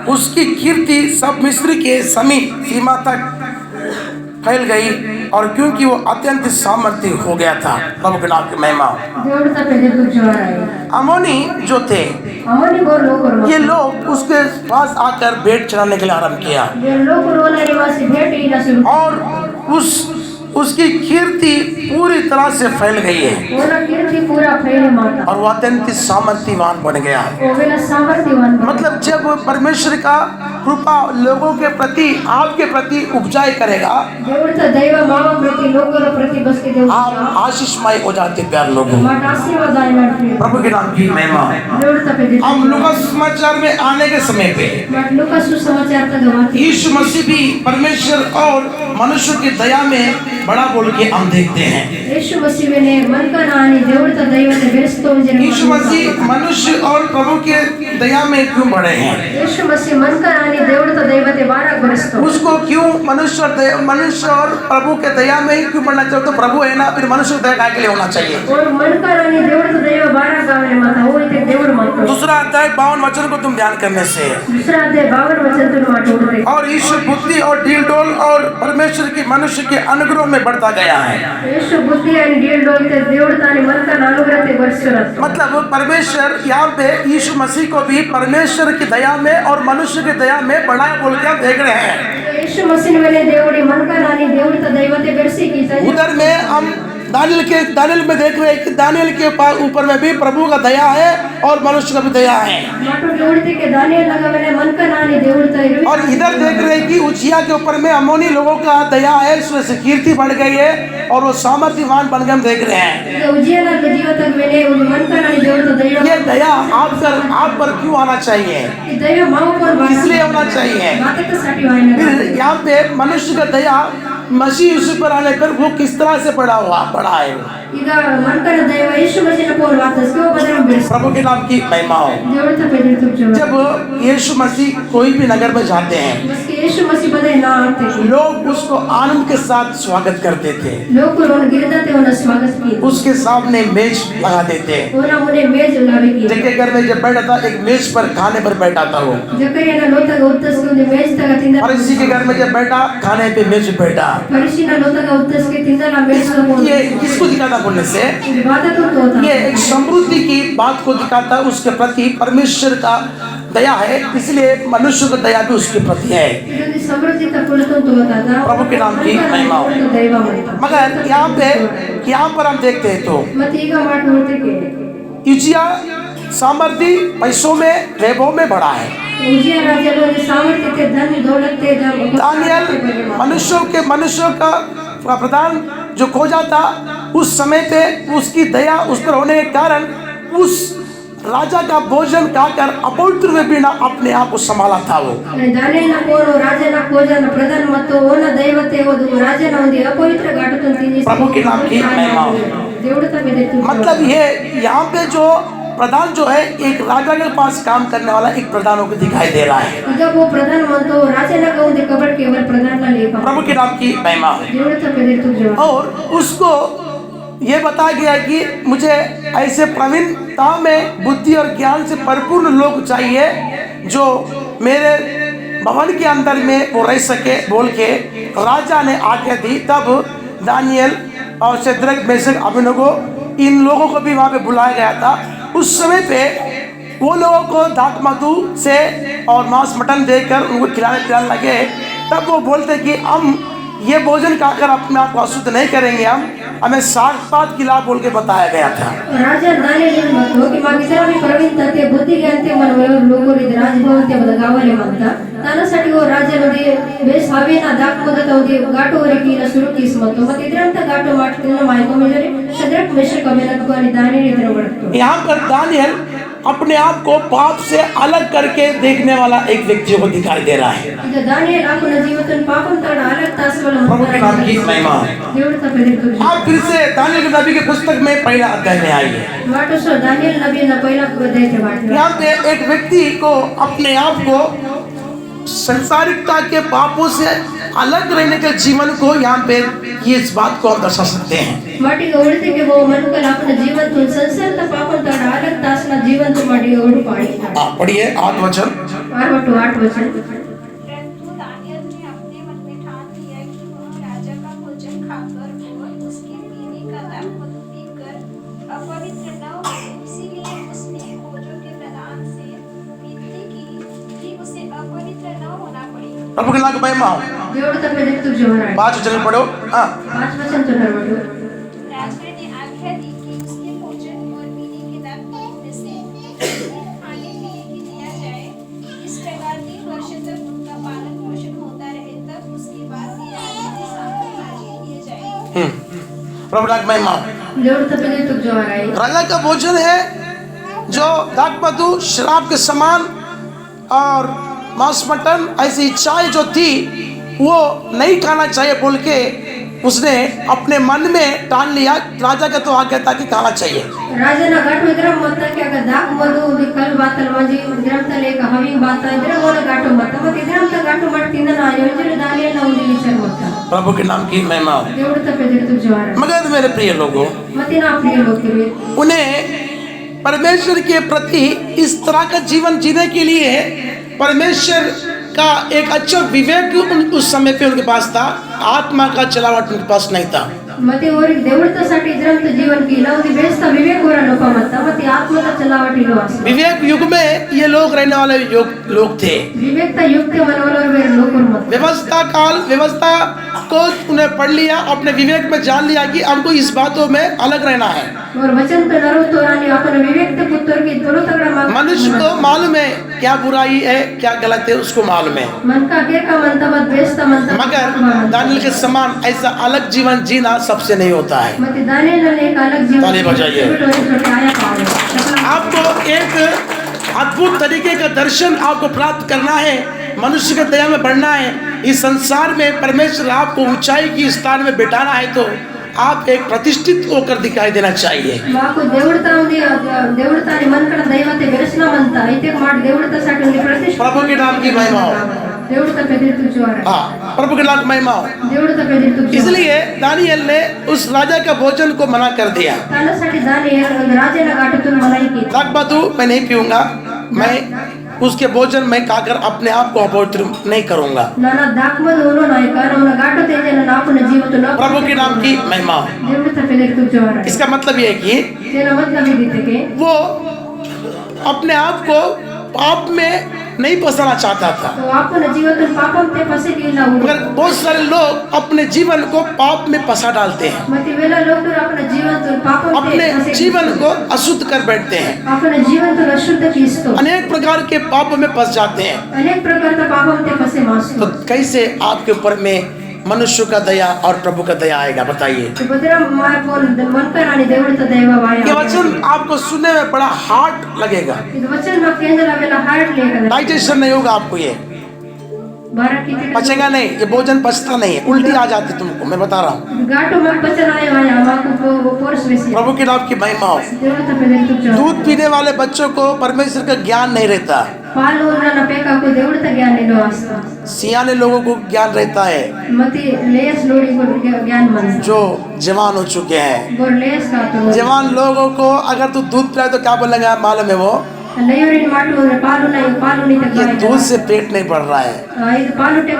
उसकी कीर्ति सब मिस्र के समीप सीमा तक फैल गई और क्योंकि वो अत्यंत सामर्थ्य हो गया था। प्रभु के नाम की महिमा। దేవుడు తప్ప ఎదురు చూడాలి अमोनी जो थे అమోని గోరు లోకరు ये लोग उसके पास आकर भेंट चढ़ाने के लिए आरंभ किया లోకరు వాళ్ళ నివాసి భేటీ నసురు और उसकी कीर्ति पूरी तरह से फैल गई है ఓల కీర్తి పూరా ఫైల్ మాట और वो अत्यंत सामर्थ्यवान बन गया। ఓవేల సామర్థ్యవాన్ मतलब जब परमेश्वर का कृपा लोगों के प्रति आपके प्रति उपजाय करेगा దేవుడితో దైవ మావ ప్రతి లోకరు ప్రతి బస్కి దేవుడు आप आशीषमय हो जाते प्यार लोगों। మాట ఆశీర్వాదాలు प्रभु के नाम की महिमा। దేవుడు తప్ప ఎదురు हम लूका समाचार में आने के समय पे మాట లూకాసు సుసమాచార గవాతి यीशु मसीह भी परमेश्वर और मनुष्य की दया में बड़ा बोल के हम देखते हैं। యేసు మసీహనే మనకనా అని దేవుడితో దైవത്തെ బెరుస్తూ ఉంజని यीशु मसीह मनुष्य और प्रभु के दया में क्यों बढ़े हैं? యేసు మసీహ్ మనకనా అని దేవుడితో దైవతే వారా బెరుస్తూ उसको क्यों मनुष्य और प्रभु के दया में ही क्यों बढ़ना चाहिए? तो प्रभु है ना, फिर मनुष्य दया काय के लिए होना चाहिए। और మనకనా అని దేవుడితో దైవ వారా కావాలి మాట ఓ అయితే దేవుడు మాట दूसरा अध्याय 52 वचन को तुम ध्यान करने से दूसरा अध्याय 52 वचन తో మాట ఉంటుంది और यीशु बुद्धि और डील और परमेश्वर की मनुष्य के अनुग्रह में बढ़ता गया है। యేసు బుద్ధి అని డీల్డోల్తే దేవుడు తాని మనకనా అనుగ్రహతే బర్సురత్ मतलब परमेश्वर यहाँ पे यीशु मसीह को भी परमेश्वर की दया में और मनुष्य की दया में बड़ा बोल के हम देख रहे हैं। యేసు మసీహ్ వెనే దేవుడి మనకనా అని దేవుడితో దైవతే బెర్సి की उधर में हम दानियल में देख रहे हैं कि दानियल के ऊपर में भी प्रभु का दया है और मनुष्य का भी दया है। మాట దేవుడితే के दानियल लगवने మనకనా అని దేవుడితో ఇరు और इधर देख रहे हैं कि उजिया के ऊपर में अमोनी लोगों का दया है, इसमें से कीर्ति बढ़ गई है और वो सामर्थ्यवान बन गए हम देख रहे हैं। ఉజ్జయన జీవితం వెనే మనకనా అని దేవుడితో దైవ ये दया आप पर क्यों आना चाहिए? ఈ దైవ మావ पर इसलिए होना चाहिए। बातक साठी वायना फिर यहाँ पे मनुष्य का दया मसीह यीशु पर आने पर वो किस तरह से बढ़ा है वो। ಈಗ మనకನ దైవ యేసు మసీహ పోల్ వాతస్కి ఓ బదరం బెర్సి प्रभु के नाम की महिमा हो। దేవుడితో పెద్దలు తుజో जब यीशु मसीह कोई भी नगर में जाते हैं बसके యేసు మసీహ బదే నా ఆते लोग उसको आनंद के साथ स्वागत करते थे, लोकरों गिरदाते होना स्वागत की उसके सामने मेज लगा देते। होना उन्हें मेज लावे की जिनके घर में जब बैठा था एक मेज पर खाने पर बैठा था वो, जकरिया लोतग उत्तस के मेज तक तिंदा और इसी के घर में जब बैठा खाने पे मेज पे बैठा। परिशीना लोतग उत्तस के तिंदा ना मेज को ये किसको दिखाता बोलने से? बात तो होता ये एक समृद्धि की बात को दिखाता, उसके प्रति परमेश्वर का दया है, इसलिए मनुष्य का दया भी उसके प्रति है। ಇದೊಂದು ಸಮೃದ್ಧಿ ತಪ್ಪುಳತು ಅಂತ ಹೋತಾದ प्रभु के नाम की महिमा हो। ದೈವ ಅಂತ मगर यहाँ पर हम देखते हैं तो ಮತ್ತೆ ಈಗ ಮಾತು ನೋಡ್ತೇವೆ उजिया सामर्थ्य पैसों में वैभव में बढ़ा है। उजिया राजालो सामर्थ्य धन दौलत दानियल मनुष्यों का प्रधान जो खोजा था उस समय पे उसकी दया उस पर होने के कारण उस राजा का भोजन खाकर अपवित्र में भी ना अपने आप को संभाला था वो। दानियलನ ಕೋರು ರಾಜನ ಭೋಜನ ಪ್ರಧಾನ ಮತ್ತು ಓನ ದೈವತೆ ಓದು ರಾಜನ ಒಂದು ಅಪವಿತ್ರ ಘಾಟುತನ ತಿನ್ನಿ प्रभु के नाम की महिमा हो। దేవుడు తబెదెత్తు मतलब ये यहाँ पे जो प्रधान जो है एक राजा के पास काम करने वाला एक प्रधानों को दिखाई दे रहा है। ಈಗ वो ಪ್ರಧಾನ ಮತ್ತು ರಾಜನ ಒಂದು ಕಬರ್ ಕೇವಲ ಪ್ರಧಾನ ಲೇಖ प्रभु के नाम की महिमा हो। దేవుడు తబెదెత్తు ಜೋ और उसको ये बताया गया कि मुझे ऐसे प्रवीणता में बुद्धि और ज्ञान से परिपूर्ण लोग चाहिए जो मेरे भवन के अंदर में वो रह सके बोल के राजा ने आज्ञा दी। तब दानियल और शद्रक मेशक अबेदनगो इन लोगों को भी वहाँ पे बुलाया गया था। उस समय पे वो लोगों को दाख मधु से और मांस मटन देकर उनको खिलाने लगे। तब वो बोलते कि हम ये भोजन खाकर अपने आप को अशुद्ध नहीं करेंगे, हमें 60 बात खिला बोल के बताया गया था। राजा दानियल ಮತ್ತು की मागिसरावी प्रवीणते बुद्धिಗೆ ಅಂತೆ ಮನವ लोगों रे राजभवनते बदगावले म्हणता त्यासाठी वो राजामध्ये बेस हवेना दाखवत होते गाठो वरकीला सुरू कीस म्हणतो मग इतरांत गाठो माटतील मायको म्हणजे शद्रक मेशक अबेदनगो आणि दानियल इधर बढ़तो। यहाँ पर दानियल अपने आप को पाप से अलग करके देखने वाला एक व्यक्ति को दिखाई दे रहा है। ಈಗ दानियल आपन जीवतन पापम तड अलग तासवल प्रभु के नाम की महिमा हो। దేవుడు తబెదెత్తు आप फिर से दानियल नबी की पुस्तक में पहला अध्याय में आइए। वाटो सो दानियल नबी ना पहिला अध्याय ते वाटो यहाँ पे एक व्यक्ति को अपने आप को संसारिकता के पापों से अलग रहने के जीवन को यहाँ पे ये इस बात को हम दर्शा सकते हैं। माटिಗೆ ಉಳಿದಿಗೆ वो मनुकल आपन जीवन तो संसार ता पापम तड अलग तासना जीवन तो माटी ओड पाड़ी आप पढ़िए 8 वचन। 8 वचन परंतु दानियल ने अपने मन में ठान लिया कि वह राजा का भोजन खाकर प्रभु के नाम की महिमा हो। దేవుడు తప్ప ఎదురు जोहराय 5 वचन पढ़ो। हाँ 5 वचन तो नरवटू राजा ने आज्ञा दी कि उसके भोजन और पीने के दाख में से खाने पीने की दिया जाए। इस प्रकार 3 वर्ष तक उनका पालन पोषण होता रहे, तब उसके बाद ही राजा के सामने हाजिर किए जाए। प्रभु नाम की महिमा हो। దేవుడు తప్ప ఎదురు जोहराय राजा का भोजन है जो दाखमधु, शराब के समान और मांस मटन ऐसी इच्छाएं जो थी वो नहीं खाना चाहिए बोल के उसने अपने मन में ठान लिया। राजा का तो आज्ञा था कि खाना चाहिए। ರಾಜನ ಘಾಟು ಇದ್ರ ಮೊತ್ತಕ್ಕೆ ಆಗ ದಾಕ್ ಮದು ಕಲ್ ಬಾತಲ್ ಮಂಜಿ ಇದ್ರಂತ ಲೇಕ ಹವಿ ಬಾತ ಇದ್ರ ಓಲ ಘಾಟು ಮತ್ತ ಮತ್ತೆ ಇದ್ರಂತ ಘಾಟು ಮಾಡಿ ತಿಂದ ನಾ ಯೋಜನೆ ದಾನಿಯಲ್ಲ ಒಂದು ವಿಚಾರ ಮತ್ತ प्रभु के नाम की महिमा हो। దేవుడు తప్ప ఎదురు जोहराय मगर मेरे प्रिय लोगों, ಮತ್ತೆ ನಾ ಪ್ರಿಯ ಲೋಕರು उन्हें परमेश्वर के प्रति इस तरह का जीवन जीने के लिए परमेश्वर का एक अच्छा विवेक उस समय पे उनके पास था। आत्मा का चलावट उनके पास नहीं था। ಮತ್ತೆ ಅವರಿಗೆ ದೇವರತसाठी ಇದ್ರಂತ ಜೀವನ ಕೀಲ ಒಂದು ಬೇಸ್ತ ವಿವೇಕ ಅವರ ಲೋಪ ಮತ್ತ ಮತ್ತೆ ಆತ್ಮದ ಚಲಾವಟಿಲು ಆಸ विवेक युग में ये लोग रहने वाले लोग थे। ವಿವೇಕ ಯುಕ್ತ ಮನವಲರು ಬೇರೆ ಲೋಕರು ಮತ್ತ व्यवस्था काल व्यवस्था को उन्हें पढ़ लिया, अपने विवेक में जान लिया कि हमको इस बातों में अलग रहना है। और वचन तो नरो तोरानी अपन विवेक ते पुत्र की दोनों तगड़ा मांग मनुष्य को मालूम है क्या बुराई है क्या गलत है, उसको मालूम है। मन का के का मनता मत बेस्ता मनता मगर दानियल के समान ऐसा अलग जीवन जीना सबसे नहीं होता है। ಮತ್ತೆ ದಾನಿಯೇಲನ एक अलग जीवन ताली बजाइए। आया पाओ आपको एक अद्भुत तरीके का दर्शन आपको प्राप्त करना है, मनुष्य के दया में बढ़ना है। इस संसार में परमेश्वर आपको ऊंचाई की स्थान में बिठाना है तो आप एक प्रतिष्ठित होकर दिखाई देना चाहिए। మాకు దేవుడితో ఉంది దేవుడితో అని మన కడ దైవతే వెరసనమంత అయితే మాట దేవుడితోसाठी ఉంది ప్రతిష్ఠ प्रभु के नाम की महिमा हो। దేవుడితో పెదిరితు జోర हाँ प्रभु के नाम की महिमा हो। దేవుడితో పెదిరితు इसलिए दानियल ने उस राजा का भोजन को मना कर दिया। తనसाठी దానియేలు ಒಂದು ರಾಜನ ಘಾಟುತುನ್ ಮನೈಕಿ दाखमधु मैं नहीं पीऊंगा, मैं उसके भोजन में खाकर अपने आप को अपवित्र नहीं करूंगा। ನನ್ನ ದಾಕ್ಮದ ಓನೋ ನಾಯಕ ನಮ್ಮ ಘಾಟು ತೇಜನ ನಾಪನ ಜೀವತುನ प्रभु के नाम की महिमा हो। దేవుడితో పెదిరితు జోರ इसका मतलब ये है कि तेरा मतलब ही दिखे वो अपने आप को पाप में नहीं फंसाना चाहता था। तो आपन जीवतुन पापम ते फसे कीला हुआ मगर बहुत सारे लोग अपने जीवन को पाप में फंसा डालते हैं, मते वेला लोग अपना जीवन तो पापम ते अपने फसे जीवन को अशुद्ध कर बैठते हैं, अपना जीवन तो अशुद्ध कीस्तो अनेक प्रकार के पापों में फंस जाते हैं। अनेक प्रकार का पापम ते फसे मासु तो कैसे आपके ऊपर में मनुष्य का दया और प्रभु का दया आएगा बताइए। तो बदरा माय बोल मनकर आणि देवळता दैव वाया ये वचन आपको सुनने में बड़ा हार्ड लगेगा, ಇದು ವಚನ ಮ ಕೇಂದ್ರ ಅವೆಲ್ಲ ಹಾರ್ಡ್ ಲೇಖನ डाइजेशन नहीं होगा आपको, ये ಬಾರ की पचेगा नहीं, ये भोजन पचता नहीं है, उल्टी आ जाती तुमको, मैं बता रहा हूँ। ಘಾಟು ಮ ವಚನ ಆಯ ವಾಯ ಮಾಕು ಪೋರ್ಸ್ ವೆಸಿ प्रभु के नाम की महिमा हो। ದೇವಳತಾ ಪೆದರಿತು ಜೋ दूध पीने वाले बच्चों को परमेश्वर का ज्ञान नहीं रहता, ಪಾಲು ನನ್ನ ಪೇಕಾಕು ದೇವಳತಾ ಜ್ಞಾನ ಇರೋ ಆಸ್ತ सियाने लोगों को ज्ञान रहता है मते लेस लोड़ी को ज्ञान मन जो जवान हो चुके हैं। गोर लेस का तो जवान लोगों को अगर तू दूध पिलाए तो क्या बोलेंगे मालूम है? वो ಲೈವರಿನ್ ಮಾಟು ಪಾಲು नहीं तक ये दूध से पेट नहीं बढ़ रहा है, ಇದು ಪಾಲು ಟೆ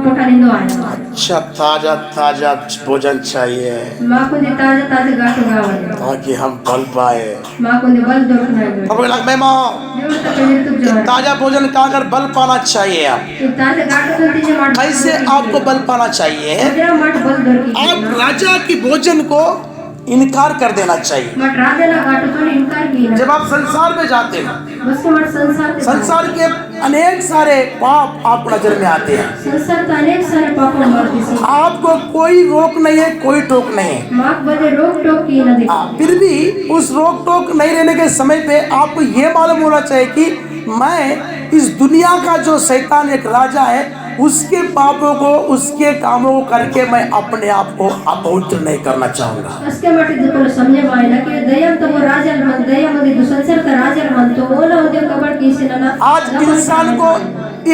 ಪೋಟನಿಂದ ಆಯ अच्छा ताजा ताजा भोजन चाहिए ಮಾಕುಂದಿ ತಾಜಾ ತಾಜಾ ಘಾಟು ಗಾವಲೆ ताकि हम पल पाए। ಮಾಕುಂದಿ ಬಲ್ ದೊರಕನಾಗ प्रभु के नाम की महिमा हो। ದೇವಳತಾ ಪೆದರಿತು ಜೋ ताजा भोजन खाकर बल पाना चाहिए। आप ಇದು ತಾಜಾ ಘಾಟು ತಂತಿಜೆ ಮಾಡು कैसे आपको बल पाना चाहिए? ಅದೇ ಮಾಡು ಬಲ್ ದೊರಕಿ आप राजा की भोजन को इनकार कर देना चाहिए। मट राजेला ಘಾಟು तो इनकार किया जब आप संसार में जाते हो, बस मट संसार के अनेक सारे पाप आपको नजर में आते हैं, संसार तो अनेक सारे पाप मारती सी आपको कोई रोक नहीं है, कोई टोक नहीं है। माक बदे रोक टोक की न दिखा फिर भी उस रोक टोक नहीं रहने के समय पे आपको ये मालूम होना चाहिए कि मैं इस दुनिया का जो शैतान एक राजा है उसके पापों को उसके कामों को करके मैं अपने आप को अपवित्र नहीं करना चाहूंगा। उसके मटे जो समझे मायना कि दयम तो वो राजा मन दयम मदे जो संसार का राजा मन तो वो ना उद्योग कबड़ की से ना आज इंसान को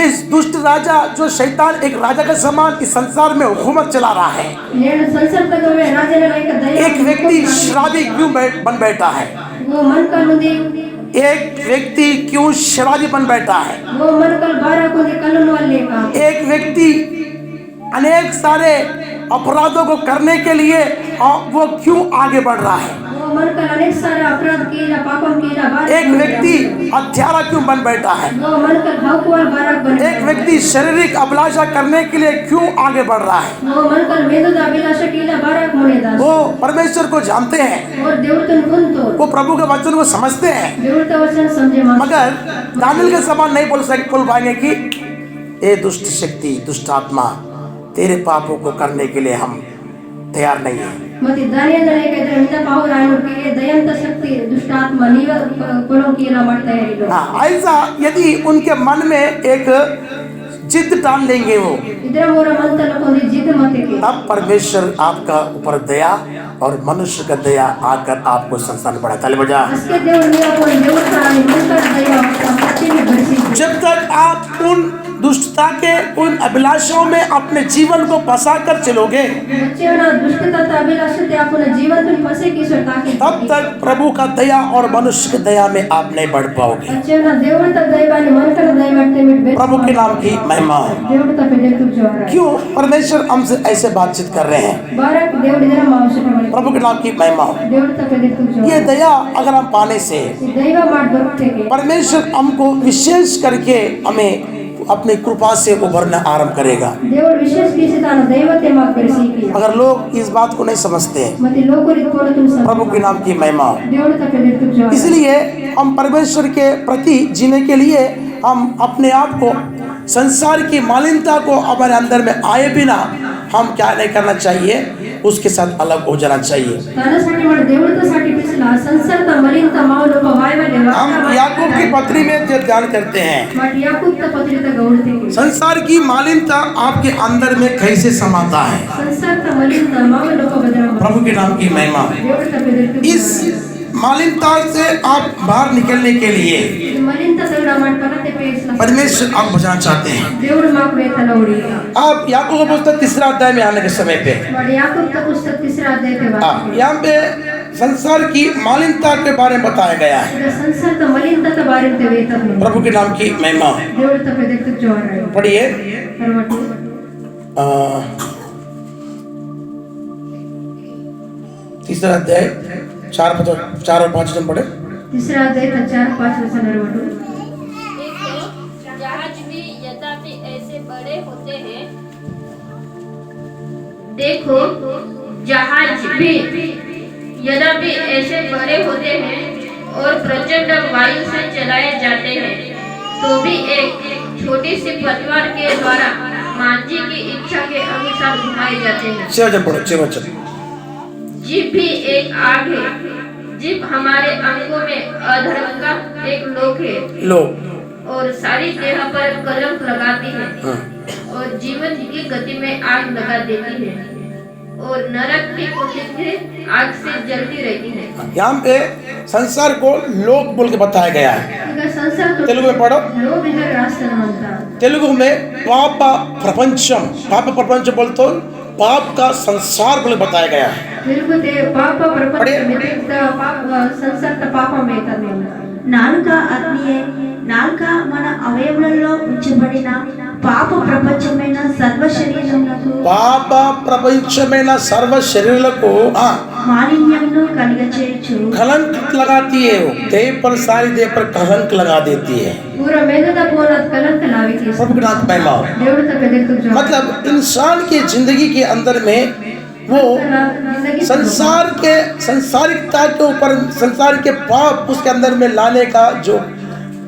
इस दुष्ट राजा जो शैतान एक राजा के समान इस संसार में हुकूमत चला रहा है, ये संसार तक में राजा ने लाइक दयम एक व्यक्ति शराबी क्यों बन बैठा है? वो मन का नुदी एक व्यक्ति क्यों शराबी बन बैठा है? वो मन कल 12 को कलन वाले का एक व्यक्ति अनेक सारे अपराधों को करने के लिए वो क्यों आगे बढ़ रहा है? वो वो मन का अनेक सारे अपराध किया पापम किया बार एक व्यक्ति हत्यारा क्यों बन बैठा है? वो मन का भावकुवाल बारक बने एक व्यक्ति शारीरिक अभिलाषा करने के लिए क्यों आगे बढ़ रहा है? वो मन का मेदुद अभिलाषा किया बारक मुनेदास वो परमेश्वर को जानते हैं, और देवतन कुंतो वो प्रभु के वचन को समझते हैं, देवत वचन समझे मां मगर दानियल के समान नहीं बोल पाएंगे कि ये दुष्ट शक्ति, दुष्ट आत्मा तेरे पापों को करने के लिए हम तैयार नहीं है। मति दानियल ने कहते हैं पावर आने के दयंत शक्ति दुष्ट आत्मा नीव कोलों की ना मरता है लोग। हाँ, ऐसा यदि उनके मन में एक जिद डाल लेंगे वो, इधर मोरा मन तक कोई जिद मत के तब परमेश्वर आपका ऊपर दया और मनुष्य का दया आकर आपको संसार में बढ़ाता है। बजा इसके देव ने अपन देवता ने मन का दया सच्ची में बरसी। जब तक आप उन दुष्टता के उन अभिलाषाओं में अपने जीवन को फंसा कर चलोगे, बच्चे ना दुष्टता ता अभिलाषा ते अपने जीवन में फंसे की सरता की तब तक प्रभु का दया और मनुष्य की दया में आप नहीं बढ़ पाओगे। बच्चे ना देवता दया ने मन का दया करते में प्रभु के नाम की महिमा हो। देवता पे दिल तुझ जो रहा है। क्यों परमेश्वर हमसे ऐसे बातचीत कर रहे हैं? बारक देव इधर मावश्यक है। प्रभु के नाम की महिमा हो। देवता पे दिल तुझ जो ये दया अगर हम पाने से दैव मार दोरते के परमेश्वर हमको विशेष करके हमें अपनी कृपा से उभरना आरंभ करेगा। देव विशेष किसी ताना दैवते मार करसी की। अगर लोग इस बात को नहीं समझते हैं, मति लोग रित बोले तुम सब प्रभु के नाम की महिमा हो। देवता पे दिल तुझ जो इसलिए हम परमेश्वर के प्रति जीने के लिए हम अपने आप को संसार की मालिन्यता को हमारे अंदर में आए बिना हम क्या नहीं करना चाहिए, उसके साथ अलग हो जाना चाहिए। तानासाठी मन देवतासाठी पिसला संसारता मलिनता मावलो पवाय वाले हम याकूब की पत्री में जो ध्यान करते हैं, मट याकूब ता पत्रिता गौड़ते के संसार की मालिन्यता आपके अंदर में कैसे समाता है। संसारता मलिनता मावलो को बदरा प्रभु के नाम की महिमा। देवता पे दिल तुझ इस मालिन्यता से आप बाहर निकलने के लिए मलिनता तगड़ा मट पकते पे इसला परमेश्वर आप बचाना चाहते हैं। देवड़ माक वेतन उड़ी आप याकूब का पुस्तक 3 अध्याय में आने के समय पे मट याकूब ता पुस्तक 3 अध्याय के बाद यहाँ पे संसार की मालिन्यता के बारे में बताया गया है। इधर संसारता मलिनता ता बारे में वेतन प्रभु के नाम की महिमा। देवता पे दिल तुझ जो रहा है। पढ़िए परमति 3 अध्याय 4 और 5 वचन पढ़े। 3 अध्याय का 4-5 वचन नरवटू। देखो जहाज भी यद्यपि ऐसे बड़े होते हैं, देखो जहाज भी यद्यपि ऐसे बड़े होते हैं और प्रचंड वायु से चलाए जाते हैं, तो भी एक छोटी सी पतवार के द्वारा मांझी की इच्छा के अनुसार घुमाए जाते हैं। 6 वचन पढ़ो, 6 वचन। जीभ भी एक आग है, जीभ हमारे अंगों में अधर्म का एक लोक है लोग और सारी देह पर कलंक लगाती है और जीवन की गति में आग लगा देती है और नरक की कुंडली आग से जलती रहती है। यहाँ पे संसार को लोक बोल के बताया गया है। इधर संसार तो तेलुगु में पढ़ो। लोग इधर रास्ता मनता तेलुगु में पाप प्रपंचम, पाप प्रपंच बोलते पाप का संसार बोले बताया गया है। తిరుగుతే పాప ప్రపంచ पढ़िए। మితిత పాప సంసర్త పాపం ఏతనేల నాలుక అగ్నియే నాలుక మన అవయవులలో ఉంచబడిన పాప ప్రపంచమైన సర్వ శరీరములకు పాప ప్రపంచమైన సర్వ శరీరులకు మాలిన్యమును కలిగచేయచ్చు कलंक लगाती है। वो देह पर सारी देह पर कलंक लगा देती है। पूरा मेददा पोनत कलंक लावी की प्रभु के नाम की महिमा हो। దేవుడు తపెదెత్తు జో मतलब इंसान की जिंदगी के अंदर में वो संसार के संसारिकता के ऊपर संसार के पाप उसके अंदर में लाने का जो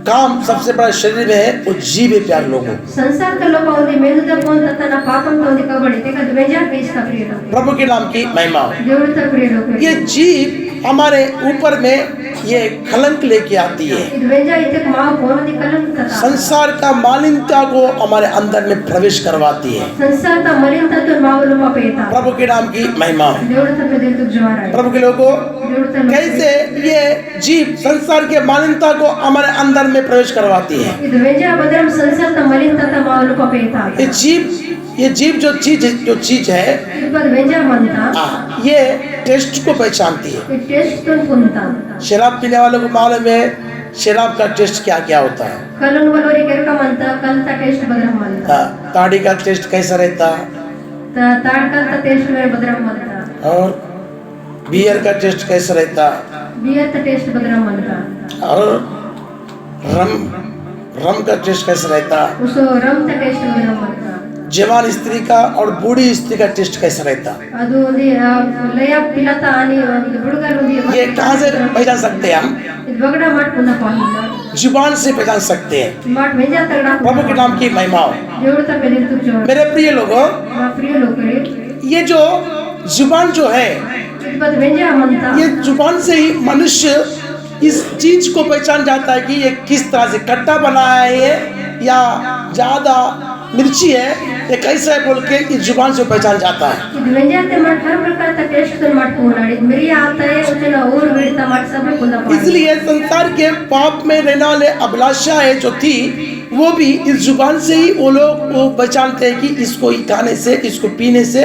काम सबसे बड़ा शरीर में है वो जीव है। प्यार लोगों, संसार का लोग ఉంది मेददा पोन ततన పాపంతో ఉంది కాబట్టి తెక ద్వేజా పేస్తా ప్రియలో प्रभु के नाम की महिमा हो। దేవుడు త ప్రియలో ये जीव हमारे ऊपर में ये कलंक लेके आती है। ద్వేజా ఇతే మా పోనది కలంక తత संसार का मालिन्यता को हमारे अंदर में प्रवेश करवाती है। संसार ता मलिनता मावलो पापेता प्रभु के नाम की महिमा हो। దేవుడు తపెదెత్తు జోరా प्रभु के लोगों దేవుడు త कैसे ये जीव संसार के मालिन्यता को हमारे अंदर में प्रवेश करवाती है। ఇది ద్వేజా బదరం సంసాर ता मलिनता मावलो पापेता ये जीव जो चीज है ఇది బద ద్వేజా మంతా ये टेस्ट को पहचानती है। ఈ టెస్ట్ తో పొందుతా शराब पीने वालों को मालूम है शराब का टेस्ट क्या क्या होता है। కలను వలోరి కెరక మంతా కల్త టెస్ట్ బదరం మంతా ताड़ी का टेस्ट कैसा रहता తాడకంత టెస్ట్ మే బదరం మంతా और बियर का टेस्ट कैसा रहता, बियर का टेस्ट बदनाम बनता, और रम का टेस्ट कैसा रहता, उसको रम का टेस्ट बदनाम बनता, जवान स्त्री का और बूढ़ी स्त्री का टेस्ट कैसा रहता, ಅದು ಲಯ ಪಿಲತ ಆನಿ ಹುಡುಗರು ये कहाँ से पहचान सकते हैं हम? ಇದು ಬಗಡ ಮಾಡ್ಕೊಂಡ ಪಾಹಿಲ್ಲ जुबान से पहचान सकते हैं। ಮಾಡ್ ವೆಂಜಾ ತಗಡ प्रभु के नाम की महिमा हो। ದೇವರ ತ ಬೆಲಿತು ಜೋ मेरे प्रिय लोगों, ಮಾ ಪ್ರಿಯ ಲೋಕರೇ ये जो जुबान जो है, ಇದು ಬದ ವೆಂಜಾ ಮಂತ ये जुबान से ही मनुष्य इस चीज को पहचान जाता है कि ये किस तरह से खट्टा बनाया है या ज्यादा मिर्ची है, ये कैसा है बोल के इस जुबान से पहचान जाता है। ಇದು ವೆಂಜಾತೆ ಮಾಡ್ ಹರ್ ಪ್ರಕಾರ ತ ಟೇಸ್ಟ್ ತ ಮಾಡ್ಕೊಂಡಾಡಿ ಮಿರಿ आता है उचन और वेड़ता माड सब कुंदा पाहिजे। इसलिए संसार के पाप में रहने वाले अभिलाषाएं जो थी, वो भी इस जुबान से ही वो लोग वो पहचानते हैं कि इसको खाने से, इसको पीने से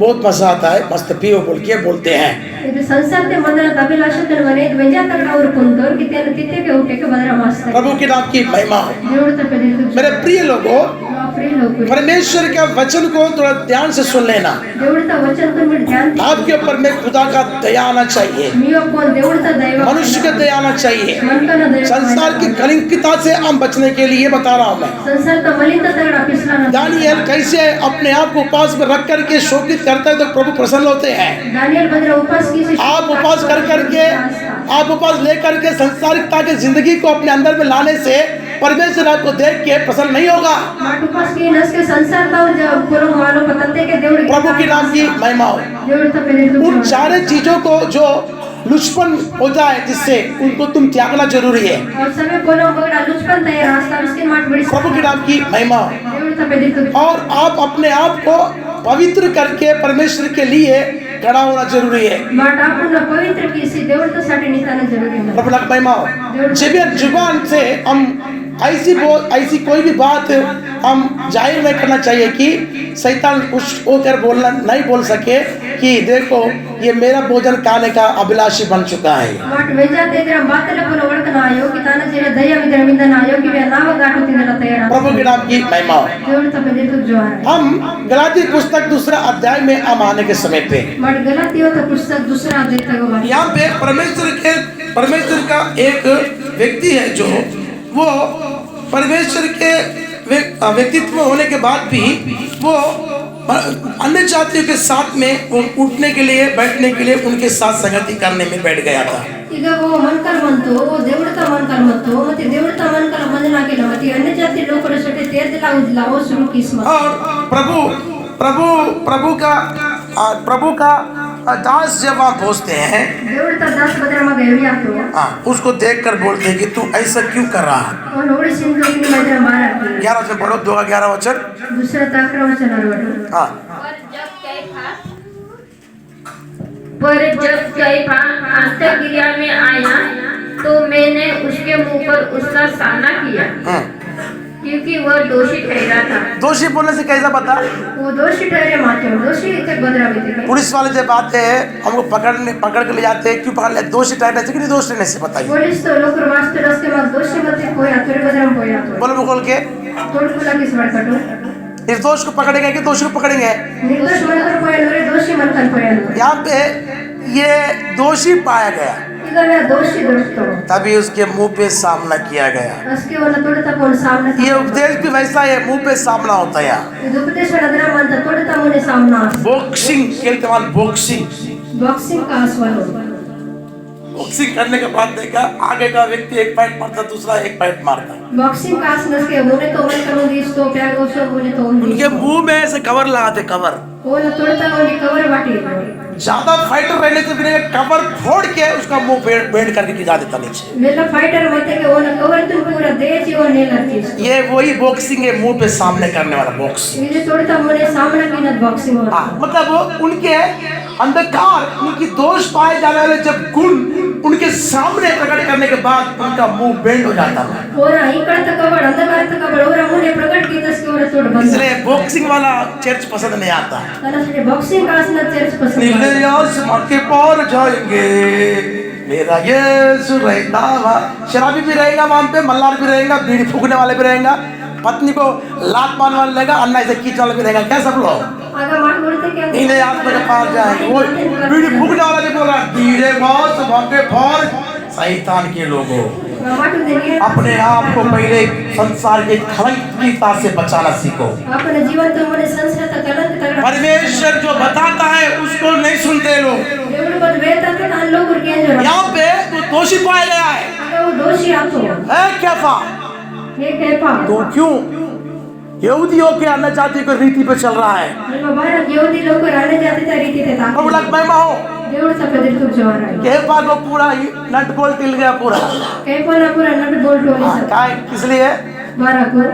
बहुत मजा आता है, मस्त पियो बोल के बोलते हैं। ಇದು ಸಂಸಾರತೆ ಮಂದರ ಅಭಿಲಾಷತೆ ಮನೆ ಇದು ವೆಂಜಾ ತಗಡ ಅವರು ಕುಂತೋರ್ ಕಿತೆನ ತಿತ್ತೆಗೆ ಊಟಕ್ಕೆ ಬದರ ಮಾಸ್ತ प्रभु के नाम की महिमा हो। ದೇವರ ತ ಬೆಲಿತು ಜೋ मेरे प्रिय लोगों, ಮಾ ಪ್ರಿಯ ಲೋಕರೇ परमेश्वर के वचन को थोड़ा ध्यान से सुन लेना। देवड़ ता वचन तुम ध्यान दे आपके ऊपर में खुदा का दया आना चाहिए, मियो कोन देवड़ ता दैव मनुष्य का दया आना चाहिए। मन का ना दैव संसार की कलंकिता से हम बचने के लिए बता रहा हूँ मैं। संसार ता मलिन ता तगड़ा पिसला ना दानियल कैसे अपने आप को उपवास में रख करके शोकित करता है तो प्रभु प्रसन्न होते हैं। दानियल बदरा उपास की से आप उपवास कर करके, आप उपवास लेकर के संसारिकता की जिंदगी को अपने अंदर में लाने से परमेश्वर आपको देख के प्रसन्न नहीं होगा। माट उपास की नस के संसार ता जब पुरो मानो पतंते के देवड़ प्रभु के नाम की महिमा हो। देवड़ ता पहले उन सारे चीजों को जो लुचपन होता है जिससे उनको तुम त्यागना जरूरी है। और समय पुरो बगड़ा लुचपन ता रास्ता इसके माट बड़ी प्रभु के नाम की महिमा हो। देवड़ ता पहले तो और आप अपने आप को पवित्र करके परमेश्वर के लिए खड़ा होना जरूरी है। माट आपन पवित्र की से देवड़ ता साठी निताना जरूरी है। प्रभु की महिमा हो। जब ये जुबान से हम ऐसी कोई भी बात हम जाहिर नहीं करना चाहिए कि शैतान कुछ होकर बोलना नहीं बोल सके कि देखो ये मेरा भोजन खाने का अभिलाषी बन चुका है। माट वेजा ते इधर बातले पुरो वडकना आयो कि ताना जेरे दया मिदर मिंदन आयो कि वे नाव गाटो तिंदला तैयार प्रभु के नाम की महिमा हो। देवड़ ता पहले तो जो है हम गलाती पुस्तक दूसरा अध्याय में हम आने के समय पे माट गलती हो तो पुस्तक दूसरा देता गो यहाँ पे परमेश्वर का एक व्यक्ति है जो वो परमेश्वर के व्यक्तित्व होने के बाद भी वो अन्य जातियों के साथ में वो उठने के लिए, बैठने के लिए उनके साथ संगति करने में बैठ गया था। ಈಗ ಓ ಮನ್ಕಲ್ ಬಂತು ಓ ದೇವಡ್ತ ಮನ್ಕಲ್ ಬಂತು ಮತ್ತೆ ದೇವಡ್ತ ಮನ್ಕಲ್ ಮಂದನಾಗಿಲ್ಲ ಮತ್ತೆ अन्य जाति लोकರ ಸೊಟ್ಟೆ ತೇರ್ದಿಲ್ಲ ಉದ್ಲ ಓ ಶುರು ಕಿಸ್ಮ और प्रभु का दास जब वहाँ पहुँचते हैं, ದೇವಡ್ತ ದಾಸ ಬದರ ಮಗ ಎವಿಯಾತು उसको देखकर बोलते हैं कि तू ऐसा क्यों कर रहा है। ಓ ನೋಡಿ ಸಿಂಧು ಮೈದ್ರ ಮಾರಾಕಿ 11 वचन पढ़ो, 2-11 वचन। दूसरा ताकरा वचन अरवटು हाँ, पर जब कैफा अंतःक्रिया में आया तो मैंने उसके मुंह पर उसका सामना किया क्योंकि वह दोषी ठहरा था। दोषी बोलने से कैसा पता? वो दोषी ठहरे माते दोषी तक बदरा बीते पुलिस वाले जब आते हैं हमको पकड़ के ले जाते हैं, क्यों पकड़ ले? दोषी ठहरने से कि नहीं दोषी रहने से बताइए। पुलिस तो लोकर वास्ते रस्ते में दोषी मते कोई आतुरे बदरम पोया बोलो बोल के तोड़ कुला किस बड़कटो निर्दोष को पकड़ेंगे कि दोषी को पकड़ेंगे? निर्दोष मनकर पोया नरे दोषी मनकर पोया यहाँ पे ये दोषी पाया गया, इधर दोषी दोस्तों तभी उसके मुंह पे सामना किया गया। उसके वाला तोड़ता कौन सामने ये उपदेश भी वैसा है, मुंह पे सामना होता है। ಇದು ಉಪದೇಶ ನದರ ಮಂತ ತೋಡತಾ ಮುನೆ ಸಾಮನಾ बॉक्सिंग खेलते वाले बॉक्सिंग बॉक्सिंग का आसवालो बॉक्सिंग करने के बाद देखा आगे का व्यक्ति एक पैट मारता, दूसरा एक पैट मारता। बॉक्सिंग का आसनस के मुने तो मन करो दिस तो प्यागो सो मुने तो उनके मुंह में ऐसे कवर लगाते, कवर। वो न तोड़ता मुने कवर बाटी ज्यादा फाइटर रहने से भी कवर फोड़ के उसका मुंह बेंड करके गिरा देता नीचे। मेरा फाइटर मते के वो न कवर तुम पूरा दे जी वो ने लगी ये वही बॉक्सिंग है, मुंह पे सामने करने वाला बॉक्स। ये तोड़ता मुने सामने की न बॉक्सिंग हो मतलब वो उनके अंधकार, उनकी दोष पाए जाने वाले जब गुण उनके सामने प्रकट करने के बाद उनका मुंह बेंड हो जाता है। ओरा इकड़ तक कवर अंधकार तक कवर ओरा मुने प्रकट की दस के ओरा तोड़ बंद इसलिए बॉक्सिंग वाला चर्च पसंद नहीं आता। तना से बॉक्सिंग का आसन चर्च पसंद आसमां के पार जाएंगे मेरा यीशु रहता वहाँ। शराबी भी रहेगा वहाँ पे, मल्लार भी रहेगा, बीड़ी फूकने वाले भी रहेगा, पत्नी को लात मारने वाला रहेगा, अन्ना ऐसे खींचने वाला भी रहेगा। क्या सब लोग आगा मार बोलते क्या नीले आत्मा के पास जाएंगे। वो बीड़ी फूकने वाला भी बोल रहा है, धीरे बॉस भगे फौर शैतान के लोगों, माटू देने अपने आप को पहले संसार के कलंकिता से बचाना सीखो। अपने जीवन तो मने संसार तक कलंक तक परमेश्वर जो बताता है उसको नहीं सुनते लोग। దేవుడు బట్ వేతాత అన్ లోగు కేంజర यहाँ पे तो दोषी पाया गया है। आगा वो दोषी आतो है कैफा? ये कहपा तो क्यों यहूदियों के अन्य जाति को रीति पे चल रहा है? ನಿಮ್ಮ ಭಾರತ ಯಹೂದಿ लोग रहने जाते थे रीति थे ता प्रभु लग महिमा हो। దేవుడు సపెదర్ తుక్ జవార है कैफा को पूरा नट बोल्ट हिल गया पूरा। कहपा ना पूरा नट बोल्ट होने हाँ, सब काय इसलिए बारह को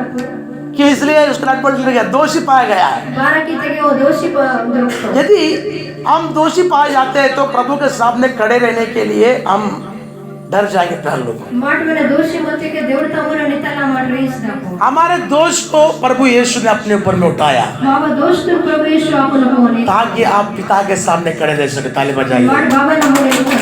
कि इसलिए उसका नट बोल्ट हिल गया, दोषी पाया गया है। बारह की जगह वो दोषी दोस्तों यदि हम दोषी पाए जाते हैं तो प्रभु के सामने खड़े रहने के लिए हम डर जाएंगे। पहले लोग माट में दोषी मत के దేవుడు తమర నితలా माट रीस दाको हमारे दोष को प्रभु यीशु ने अपने ऊपर में उठाया बाबा दोस्त प्रभु यीशु आपन होने ताकि आप पिता के सामने खड़े रह सके। ताली बजाइए। माट बाबा ना होने को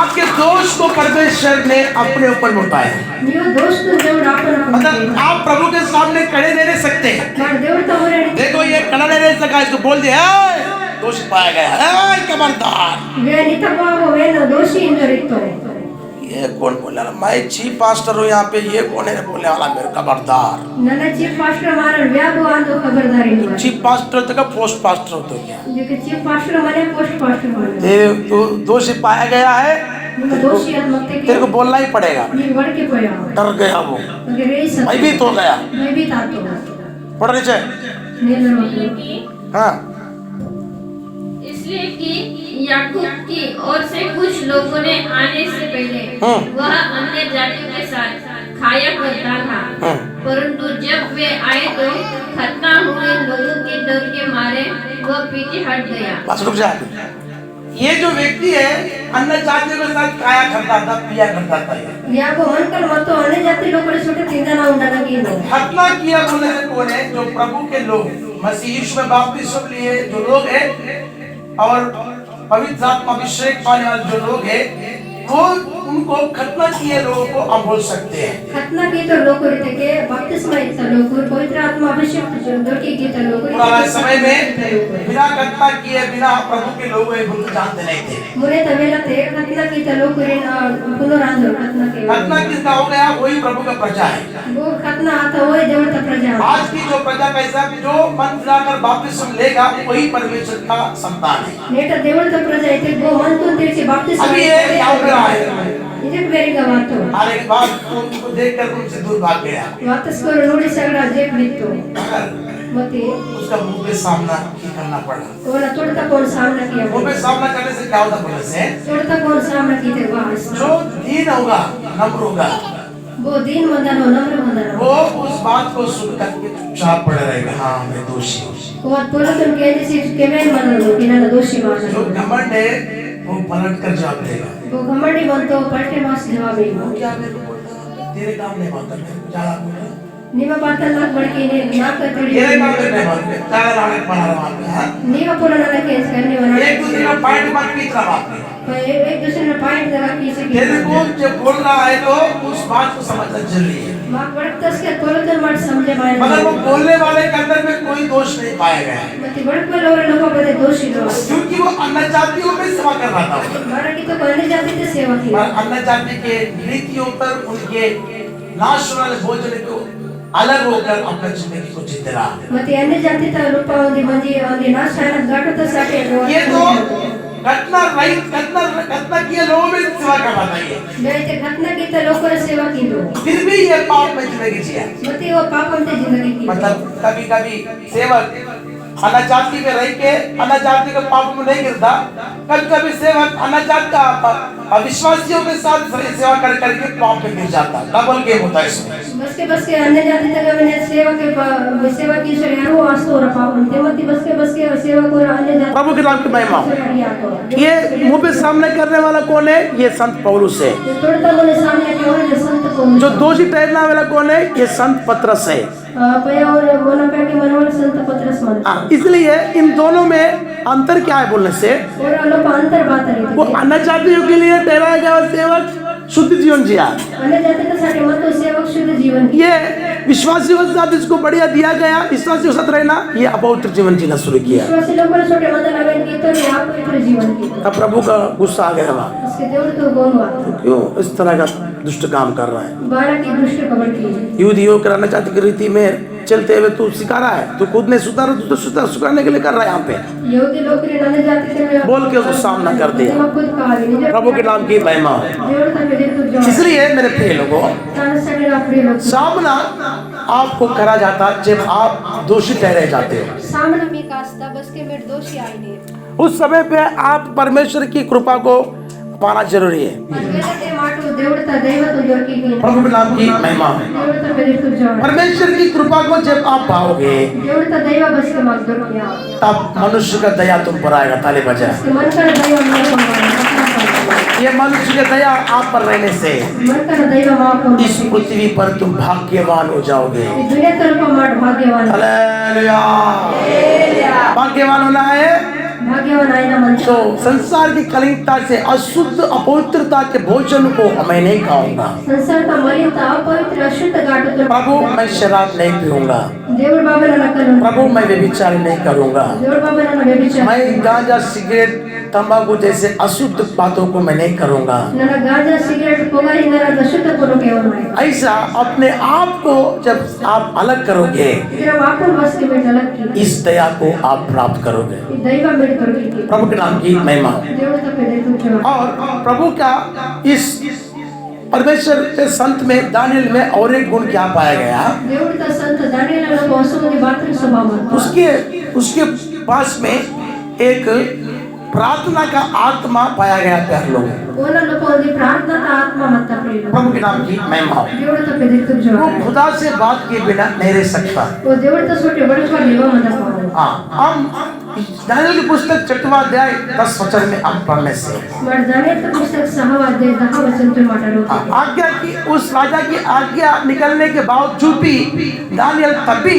आपके दोष को परमेश्वर ने अपने ऊपर में उठाया। ನೀವು दोस्त దేవుడు आपन मतलब आप प्रभु के सामने खड़े नहीं रह सकते। माट దేవుడు తమర देखो ये खड़ा नहीं रह सका, इसको बोल दिया "ए, दोषी पाया गया है, खबरदार"। वे नितबाव वे न दोषी इंदरितो ये कौन बोला? मैं चीफ पास्टर हूँ यहाँ पे, ये कौन है बोलने वाला मेरे? खबरदार। ನನ್ನ ಚೀಫ್ ಪಾಸ್ಟರ್ ಮಾರ ವ್ಯಾಬು ಅಂದು ಖಬರ್ದಾರಿ चीफ पास्टर तो क्या पोस्ट पास्टर हो तो क्या? ಜಕ್ಕೆ ಚೀಫ್ ಪಾಸ್ಟರ್ ಮನೆ ಪೋಸ್ಟ್ ಪಾಸ್ಟರ್ ಮನೆ ये तो दोषी पाया गया है, ನಿಮ್ಮ ದೋಷಿ ಅದ ಮತ್ತೆ तेरे को बोलना ही पड़ेगा। ನೀವು ವಡಕೆ ಪೋಯಾ डर गया वो, ಅಗೆ ರೇಸ್ भयभीत हो गया। ಭಯಭೀತ ಆತು पढ़ नीचे। हाँ इसलिए कि याकूब की ओर से कुछ लोगों ने आने से पहले वह अन्य जातियों के साथ खाया करता था, परंतु जब वे आए तो खतना हुए लोगों के डर के मारे वह पीछे हट गया। बस रुक जा। ये जो व्यक्ति है अन्य जातियों के साथ खाया करता था, पिया करता था। ಯಾಕೋ ಮನ್ಕಲ್ ಮತ್ತು ಅನ್ಯ ಜಾತಿ ಲೋಕರ ಸುಟ್ಟು ತಿಂದನ ಉಂಡನಗೀನು खतना किया बोलने से कौन है? जो प्रभु के लोग, मसीह यीशु में बपतिस्मा लिए जो लोग हैं और पवित्र आत्मा अभिषेक पाने वाले जो लोग हैं, वो उनको खतना किए लोगों को हम बोल सकते हैं। खतना गीत लोग रीते बपतिस्मा इತ್ತ लोग पवित्र आत्मा अभिषेक दొరికి गीत लोग पुराने समय में बिना खतना किए बिना प्रभु के लोग उनको जानते नहीं थे। मुने तवेला ते खतना गीत लोग पुनरांध खतना के खतना किसका हो गया? वही प्रभु का प्रजा है। वो खतना आता वही देवता प्रजा आज की जो प्रजा कैसा, जो मन फिराकर बपतिस्मा लेगा वही परमेश्वर का संतान है। नेट देवता प्रजा इते वो मन तो तेरे बपतिस्मा अभी ये क्या हो रहा है? इजे वेरी का बात हो हर एक बात उनको देखकर उनसे दूर भाग गया। वापस करो नोड़ी सगड़ा जेब बितो मगर मते उसका मुंह पे सामना ही करना पड़ा। ओला तोड़ता कौन सामना किया मुंह पे सामना करने से क्या होता? बोलने से तोड़ता कौन सामना कीते वास जो दीन होगा, नम्र होगा, वो दिन मंदनो नम्र मंदनो वो उस बात को सुनकर के चुपचाप पड़े रहेगा। हाँ मैं दोषी हूँ। वो पुलिस उनके जैसे केवेन मननो कि ना दोषी जो मानो घमंड है वो पलट कर जवाब देगा। वो घमंडी बनतो पलटे मास जवाब वो देगा क्या मेरे को बोलता? तेरे काम नहीं मानता, मेरे को ज्यादा बोला। ನಿಮ್ಮ ಪಾತಲ್ಲ ಬಡಕೆ ನಾ ಕತ್ತಡಿ तेरे काम नहीं मानते, ज्यादा नाटक बना रहा है। ನೀವು ಪುರಾಣ ಕೇಸ್ करने वाला एक दूसरे का पॉइंट मत पीट रहा बात। एक दूसरे ने पॉइंट लगा पीछे की तेरे को जब बोल रहा है तो उस बात को समझना जरूरी है। मां बड़कस के तोलकर मत समझे मारे मगर वो बोलने वाले के अंदर में कोई दोष नहीं पाया गया है, ಮತ್ತೆ ಬಡಕल ಅವರ लोग बड़े दोषी लोग क्योंकि वो अन्य जातियों में सेवा कर रहा था। मारा की तो अन्य जाति से सेवा की और अन्य जाति के रीतियों पर उनके नाश वाले भोजन को अलग होकर अपना जिंदगी को जीते रहा। ಮತ್ತೆ अन्य जाति ತ ರೂಪ ಒಂದು ಮಂದಿ ಒಂದು ನಾಶಾನ ಘಾಟದ ಸಾಟೆ ये तो घटना किए लोगों में सेवा कर रहा था ये, ಮತ್ತೆ घटना की तो लोकर सेवा की दो फिर भी ये पाप में जिंदगी जिया। ಮತ್ತೆ वो पाप हमसे जिंदगी की मतलब कभी कभी सेवक अन्य जाति में रह के अन्य जाति के पाप में नहीं गिरता, कभी कभी सेवक अन्य जाति का अविश्वासियों के साथ सेवा कर करके पाप में गिर जाता। डबल गेम होता है इसमें। बस के अन्य जाति तक मैंने सेवा की सर यारो आस्तो और पाप हमते मत बस के सेवा को अन्य जाति प्रभु के नाम की महिमा। ये मुंह पे सामने करने वाला कौन है? ये संत पौलुस है। तोड़ता बोले सामने के और संत को जो दोषी ठहरने वाला कौन है? ये संत पतरस है। पया और बोला पे के मनोल संत पत्रस मन इसलिए इन दोनों में अंतर क्या है बोलने से? और लोग अंतर बात है वो अन्य जातियों के लिए ठहराया गया सेवक शुद्ध जीवन जिया। अन्य जातीसाठी मत सेवक शुद्ध जीवन की ये विश्वासियों के साथ इसको बढ़िया दिया गया, विश्वासियों के साथ रहना, ये अपवित्र जीवन जीना शुरू किया। विश्वासी लोगों छोटे मंदिर लगाने की तो ये अपवित्र जीवन की तब प्रभु का गुस्सा आ गया वहाँ, उसके देवर तो कौन हुआ क्यों इस तरह का दुष्ट काम कर रहा है। 12 की दुष्ट खबर की यहूदियों के रहना चाहते की रीति में चलते हुए तू सिखा रहा है, तू खुद ने सुधारा, तू तो सुधारने के लिए कर रहा है यहाँ पे, यहूदी लोग के अन्य जाति से बोल के उसको सामना कर दिया। खुद कहा नहीं प्रभु के नाम की महिमा हो। देवर तक मेरे तो जो इसलिए मेरे प्रिय लोगों, तानसेन अपने लोग सामना आपको करा जाता जब आप दोषी ठहरे जाते हो। सामना में कास्ता बस के मेरे दोषी आईने उस समय पे आप परमेश्वर की कृपा को पाना जरूरी है। अजगते माटो देवता दैवत दोरकी की प्रभु के नाम की महिमा हो। देवता मेरे तो जो परमेश्वर की कृपा को जब आप पाओगे देवता दैव बस के मार्ग दोरकिया तब मनुष्य का दया तुम पर आएगा। ताली बजा। मन कर दैव मेरे को ये मनुष्य की दया आप पर रहने से मन कर दैव मां को इस पृथ्वी पर तुम भाग्यवान हो जाओगे। दुनिया तरफ मार भाग्यवान हालेलुया। भाग्यवान होना है भाग्यवान आईना मन तो संसार की कलिंगता से, अशुद्ध अपवित्रता के भोजन को मैं नहीं खाऊंगा। संसार का मलिनता अपवित्र अशुद्ध गाटो तो प्रभु मैं शराब नहीं पीऊंगा। देवर बाबा ना करूं प्रभु मैं व्यभिचार नहीं करूंगा। देवर बाबा ना बेबिचार मैं गांजा सिगरेट तंबाकू जैसे अशुद्ध बातों को मैं नहीं करूंगा। ना गांजा सिगरेट पोगारी ना अशुद्ध को केवल मैं ऐसा अपने आप को जब आप अलग करोगे, इधर वापस बस के में अलग की इस दया को आप प्राप्त करोगे। दैव मेरे दोरकी की प्रभु के नाम की महिमा। देवता पे दे तुम जो और प्रभु का इस परमेश्वर के संत में दानियल में और एक गुण क्या पाया गया, देवता संत दानियल ना पौसों की बात में स्वभाव उसके पास में एक प्रार्थना का आत्मा पाया गया। प्यार लोग ओना लोगों की प्रार्थना का आत्मा मत प्रेम प्रभु के नाम की महिमा हो। देवता पे दे तुम जो वो खुदा से बात किए बिना नहीं रह सकता। वो देवता छोटे बड़े पर लेवा मत पाओ हाँ, हम दानियल की पुस्तक 6वां अध्याय 10 वचन में हम पढ़ने से मर जाने तो पुस्तक 6वां अध्याय 10 वचन तो माटा रो आज्ञा की, उस राजा की आज्ञा निकलने के बावजूद भी दानियल तब भी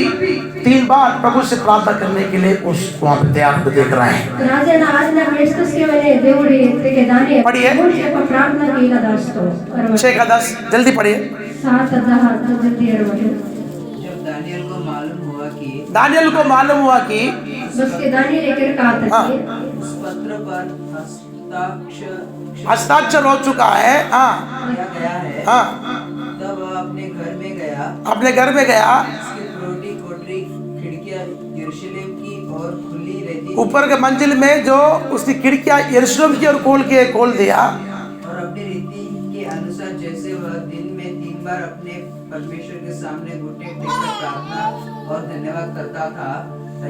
3 बार प्रभु से प्रार्थना करने के लिए उस वहाँ पे तैयार को देख रहे हैं। राजा ना आज ना क्रिस्तस के मैंने देवड़ी के दानियल पढ़िए। मुझे पर प्रार्थना की ना दास्तो 6 का 10 जल्दी पढ़िए। 7 10 तो जल्दी वचन जब दानियल को मालूम हुआ कि बस के दानियल एक कहा था हाँ। उस पत्र पर हस्ताक्षर हो चुका है, हाँ किया गया है, हाँ, तब वह अपने घर में गया। अपने घर में गया। उसकी रोटी कोठरी खिड़कियां यरूशलेम की ओर खुली रहती ऊपर के मंजिल में जो उसकी खिड़कियां यरूशलेम की ओर खोल दिया। और अपनी रीति के अनुसार जैसे वह दिन में 3 बार अपने परमेश्वर के सामने घुटने टेककर प्रार्थना और धन्यवाद करता था,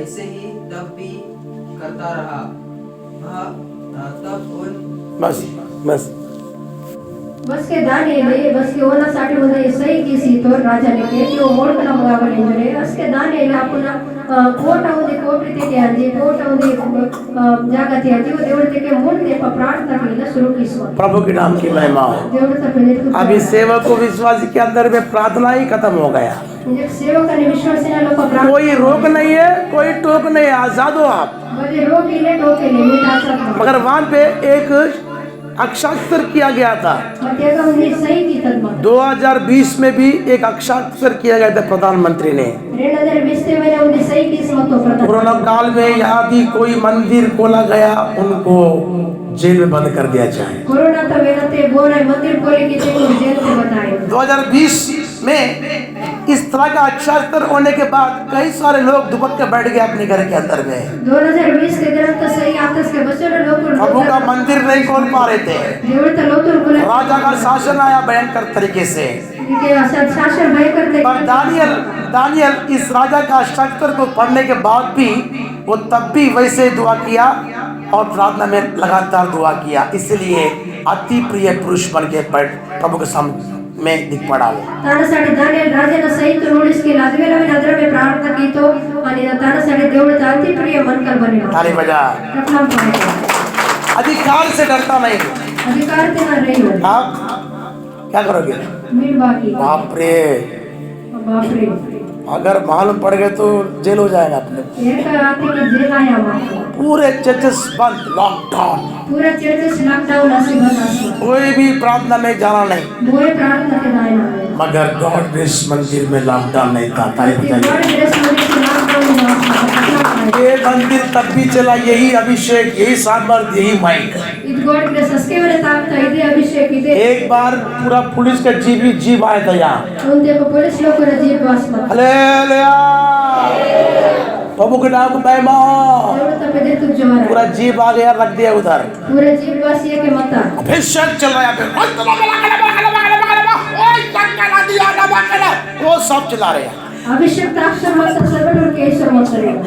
ऐसे ही तब भी करता रहा। वह तब उन बस के दानियल बस के ओना साठी मध्ये सही की तो राजा ने के वो मोड कला मगावले इंजरे बस के दानियल आपना कोट आउंदे कोटरी ते आंजे कोट आउंदे जागते आंजे वो देवते के मूल ते प्रार्थना केला शुरू की सो प्रभु के नाम की महिमा हो। देवता पहले तो अभी सेवक को विश्वासी के अंदर में प्रार्थना ही खत्म हो गया। जब सेवक ने विश्वास से लोग प्रार्थना कोई रोक नहीं है, कोई टोक नहीं है, आजाद हो आप। बजे रोक ले टोके ले मिटा सकता मगर वहां पे एक हस्ताक्षर किया गया था। मते का उन्हें सही की तत्मा 2020 में भी एक हस्ताक्षर किया गया था प्रधानमंत्री ने। 2020 में उन्हें सही किस्मत तो प्रदान कोरोना काल में यहाँ भी कोई मंदिर खोला गया, उनको जेल में बंद कर दिया जाए। कोरोना तो वेनते बोले मंदिर खोले की ते जेल से बताए 2020 में इस तरह का हस्ताक्षर होने के बाद कई सारे लोग दुबक के बैठ गए अपने घर के अंदर में। 2020 के दिन तो सही आतस के बच्चों लोग प्रभु का मंदिर नहीं खोल पा रहे थे। देवता लोग बोले राजा का शासन आया भयंकर तरीके से। के शासन भय करते पर दानियल इस राजा का हस्ताक्षर को पढ़ने के बाद भी वो तब भी वैसे दुआ किया और प्रार्थना में लगातार दुआ किया। इसलिए अति प्रिय पुरुष बन के प्रभु के सामने में दिख पड़ा वो। तानासाठी दानियल राजाने सहित नोटीस के लाजवेला में नजर में प्रार्थना की तो आणि तानासाठी देवता अति प्रिय मनकर बने। ताली बजा। रखना पड़ेगा अधिकार से डरता नहीं। अधिकार से ना रही हो आप क्या करोगे? मीर बाकी बाप रे, बाप रे अगर मालूम पड़ गए तो जेल हो जाएगा अपने। आते जेल आया माको पूरे चर्चेस बंद, लॉकडाउन, पूरा चर्चेस लॉकडाउन असे बंद कोई भी प्रार्थना में जाना नहीं। मोए प्रार्थना के दाय ना मगर गॉड ग्रेस मंदिर में लॉकडाउन नहीं था। तारीफ बताइए। गॉड ग्रेस मंदिर लॉकडाउन ना ये मंदिर तब भी चला, यही अभिषेक, यही सामर्थ, यही माइक। ಇದು ಗಾಡ್ ಗ್ರೇಸ್ ಅಷ್ಟೇ ವರೆ ತಾಕ್ತಾ ಇದೆ ಅಭಿಷೇಕ ಇದೆ एक बार पूरा पुलिस का जीप आया था यहाँ। ಮುಂದೆ ಪೊಲೀಸ್ ಲೋಕರ ಜೀವ ವಾಸ ಮಾಡ್ತಾರೆ हालेलुया, प्रभु के नाम को महिमा। ದೇವರು ತಮ್ಮ ದೇತು ಜೋರ पूरा जीप आ गया, रख दिया उधर। पूरा जीव वासिया के मत अभिषेक चल रहा है यहाँ पे, वो सब चला रहे हैं। अभिषेक ताक्षर मत सर्वडोर केशर मत करेगा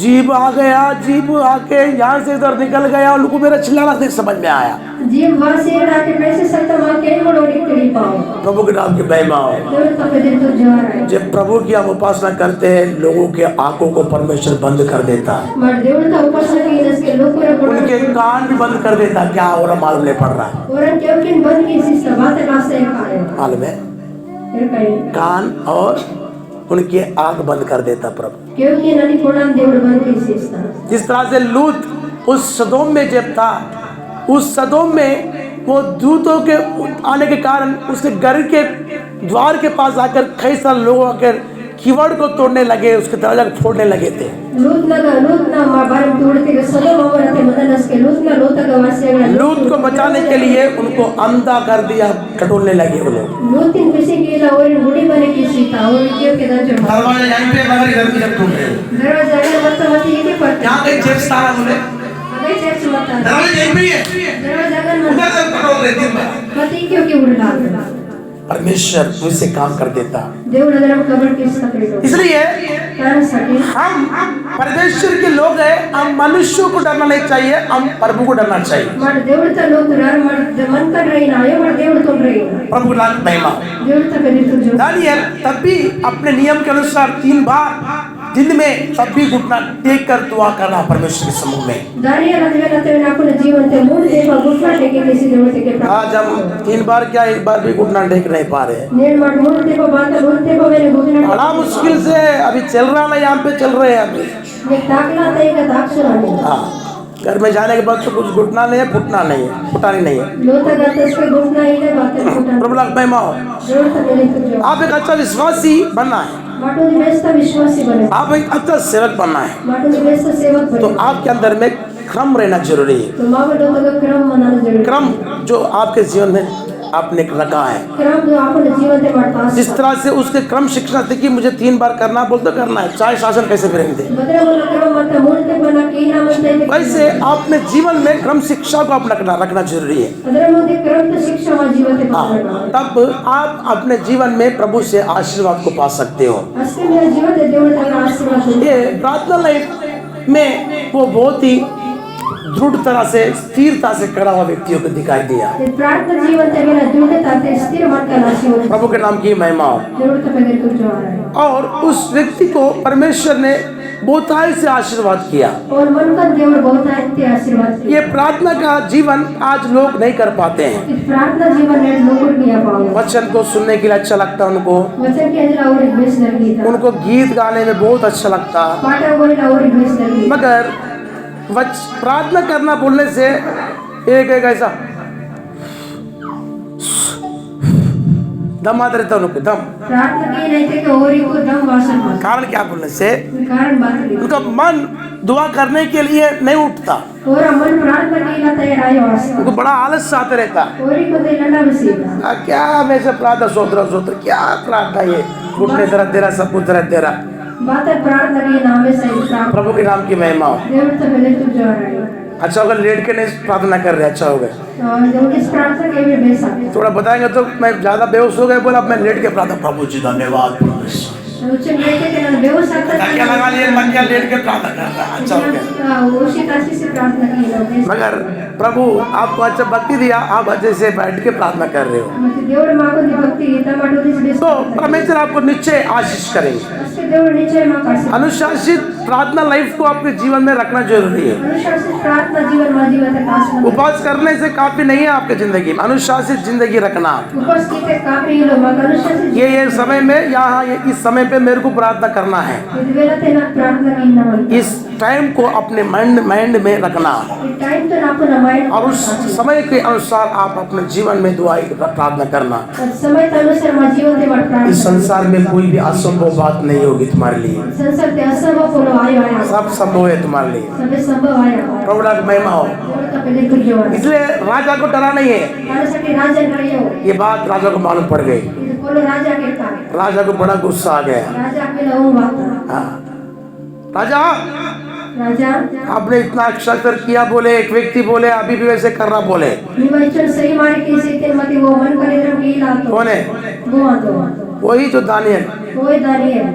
जीप आ गया, जीप आके यहाँ से इधर निकल गया। उनको मेरा चिल्लाना देख समझ में आया। जीव वासिया आके कैसे सकता मां के मोड़ोड़ी करी पाओ प्रभु के नाम की महिमा हो। देवर तब देतो जोर है जब प्रभु की हम उपासना करते हैं, लोगों के आंखों को परमेश्वर बंद कर देता है, मर देवर ता उपासना की इसके लोग उनके कान भी बंद कर देता। क्या हो रहा मालूम नहीं पड़ रहा। और क्योंकि बंद की सिस्टम बात कासे है मालूम है, फिर कहीं कान और उनकी आंख बंद कर देता प्रभु। क्योंकि ननी कोणान देवर बंद की सिस्टम जिस तरह से लूत उस सदोम में जब था, उस सदोम में वो दूतों के आने के कारण उसके घर के द्वार के पास आकर कई सारे लोग आकर कीवर्ड को तोड़ने लगे, उसके दरवाजा को फोड़ने लगे थे। लूत ना मां बारम तोड़ते के सदो मावरते मदनस के लूत का वासिया लूत को बचाने के लिए उनको अंधा कर दिया, टटोलने लगे वो लोग। लूतिन पिसे केला और गुड़ी बने की सीता और क्यों के दर चढ़ा दरवाजा यहीं पे मगर इधर की तरफ ढूंढ रहे हैं। दरवाजा अगर मत ये पर यहाँ कहीं चेप्स तारा बोले, अगर चर्च मत दरवाजा यहीं पे ही है, दरवाजा अगर उधर से टटोल रहे दिन भर। मत क्यों के उड़ला परमेश्वर मुझसे काम कर देता। देवर अदरम कबर के सपरेटो इसलिए कारण सके हम परमेश्वर के लोग हैं, हम मनुष्यों को डरना नहीं चाहिए, हम प्रभु को डरना चाहिए। मर देवर ता लोग डर मर मन कर रही ना ये मर देवर तो रही प्रभु का नाम महिमा। देवर ता कभी तो जो दानियल तब भी अपने नियम के अनुसार 3 बार दिन में तब भी घुटना टेक कर दुआ करना परमेश्वर के सम्मुख में। दानियल अदवे ना अपने जीवन ते मूल देव घुटना टेके किसी देवर के आज हम 3 बार क्या 1 बार भी घुटना टेक नहीं पा रहे हैं। नेड़ मर मूल देव बात बोलते को मैंने घुटना बड़ा मुश्किल से अभी चल रहा ना, यहाँ पे चल रहे हैं अभी। ये ताकला ते का ताक्षर है हाँ, घर में जाने के बाद तो कुछ घुटना नहीं है, फुटना नहीं है, फुटानी नहीं है। लोता गाते इसके घुटना ही है बातें घुटना प्रभु का महिमा हो। देवर ता मेरे तो जो आप एक अच्छा विश्वासी बनना है, माटो दी बेस्ता विश्वासी बने आप एक अच्छा सेवक बनना है, माटो दी बेस्ता सेवक तो बने आपके अंदर में क्रम रहना जरूरी है। तो माँ बड़ों का क्रम मनाना जरूरी क्रम जो आपके जीवन में आपने रखा है, क्रम जो आपने जीवन ते बढ़ता जिस तरह से उसके क्रम शिक्षा थी कि मुझे 3 बार करना बोलते करना है, चाहे शासन कैसे भी रहने दे। बदले बोला क्रम मत मूल ते बना के ना मत ते वैसे आपने जीवन में क्रम शिक्षा को अपना रखना जरूरी है। बदले मोदी क्रम तो शिक्षा मा जीवन ते हाँ, पालना तब आप अपने जीवन में प्रभु से आशीर्वाद को पा सकते हो। असली मेरा जीवन ते देवर का आशीर्वाद है ये प्रार्थना लाइफ में वो बहुत ही दृढ़ तरह से स्थिरता से खड़ा हुआ व्यक्तियों को दिखाई दिया। ये प्रार्थना जीवन ते मेरा दृढ़ता ते स्थिर मन का आशीर्वाद प्रभु के नाम की महिमा हो। देवर ता मेरे को जो आ रहा है और उस व्यक्ति को परमेश्वर ने बहुतायत से आशीर्वाद किया। और मन का देवर बहुत आते आशीर्वाद किया ये प्रार्थना का जीवन आज लोग नहीं कर पाते हैं। इस प्रार्थना जीवन ने लोगों किया पाओ वचन को सुनने के लिए अच्छा लगता है उनको, वचन के अंदर और एक बेस लगी था उनको गीत गाने में बहुत अच्छा लगता, पाटा कोई और एक बेस लगी मगर प्रार्थना करना बोलने से एक ऐसा दम आता रहता उनको, दम। प्रार्थना की नहीं थे कि और ही को दम वासन पास कारण क्या बोलने से कारण बात नहीं उनका मन दुआ करने के लिए नहीं उठता, और मन प्रार्थना की ना तैयार आयो वासन उनको बड़ा आलस आते रहता। और ही को दे लड़ा बसीदा क्या हमेशा प्रार्थना सोत्र क्या प्रार्थना, ये घुटने दर्द दे रहा, सब कुछ दर्द दे रहा। बातें प्रार्थना की नाम में सही प्रार्थना प्रभु के नाम की महिमा हो। देवर तो पहले तू जो आ रहा है अच्छा होगा लेट के नहीं प्रार्थना कर रहे, अच्छा हो गया। और जब इस प्रार्थना के भी बेस आते थोड़ा बताएंगे तो मैं ज्यादा बेहोश हो गया, बोला अब मैं लेट के प्रार्थना। प्रभु जी धन्यवाद, उच्च लेके के ना बेहोश आता क्या लगा लिए मन क्या लेट के प्रार्थना कर रहा, अच्छा हो गया। उसी काशी से प्रार्थना की लोग मगर प्रभु आपको अच्छा भक्ति दिया, आप अच्छे से बैठ के प्रार्थना कर रहे हो, देवर माँ को दी भक्ति टमाटो दिस बेस तो परमेश्वर आपको निश्चय आशीष करेंगे। असे देऊळ निश्चय माका आशीर्वाद. अनुशासित प्रार्थना लाइफ को आपके जीवन में रखना जरूरी है। अनुशासित प्रार्थना जीवन मा जीवन आसन. उपवास करने से काफी नहीं है आपके जिंदगी में, अनुशासित जिंदगी रखना। उपवास कीते काफी लो माका अनुशासित. ये समय में यहाँ इस समय पे मेरे को प्रार्थना करना है, वेला ते ना प्रार्थना कीना म्हणतात. इस टाइम को अपने माइंड में रखना टाइम तो आपण माइंड और उस समय के अनुसार आप अपने जीवन में दुआ प्रार्थना करना। समय के अनुसार मा जीवन ते मा प्रार्थना. इस संसार में कोई भी असंभव बात नहीं होगी तुम्हारे लिए, संसार ते असंभव कोलो आयो आया. सब संभव है तुम्हारे लिए। सबे संभव आया. प्रभु का महिमा हो। देवता पहिले तुझे वाला. इसलिए राजा को डरा नहीं है, त्यासाठी राजा नाही हो. ये बात राजा को मालूम पड़ गई। इथे कोलो राजा कहता है. राजा को बड़ा गुस्सा आ गया। राजा केला ओ बात. हाँ, राजा राजा आपने इतना अक्षर किया, बोले एक व्यक्ति बोले अभी भी वैसे कर रहा, बोले निवाचन सही मारे के से ते मते वो मन करे रम की ला तो कौन है? वो आतो वही जो दानियल, कोई दानियल.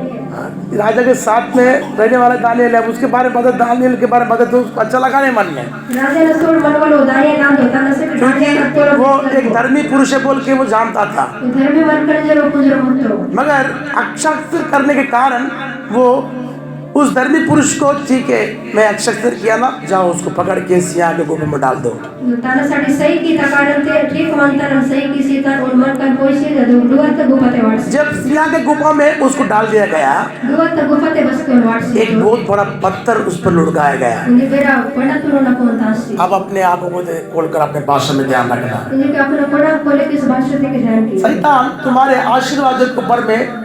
राजा के साथ में रहने वाला दानियल है। उसके बारे में बता, दानियल के बारे में बता तो उसको अच्छा लगा नहीं मन में, राजा ने सोड मनवालो दानियल नाम होता न से क्योंकि वो एक धर्मी पुरुष है बोल के वो जानता था। धर्मी मन करे जरो पुजरो मंत्रो. मगर अक्षर करने के कारण वो उस धर्मी पुरुष को, ठीक है मैं अक्षर किया ना, जाओ उसको पकड़ के सिंह के गुफा में डाल दो। तानासाठी सही की कारण ते ठीक मानता सही की सीता और मन का पैसे दे दो. दुआत गुफा ते वाट. जब सिंह के गुफा में उसको डाल दिया गया, दुआत गुफा ते बस के वाट. एक बहुत बड़ा पत्थर उस पर लुढ़काया गया। म्हणजे बेरा पडा तुरो न कोणता असते. अब अपने आंखों को खोलकर अपने भाषा में ध्यान रखना। म्हणजे की आपण पडा खोले किस भाषा ते के ध्यान की. शैतान तुम्हारे आशीर्वाद के ऊपर में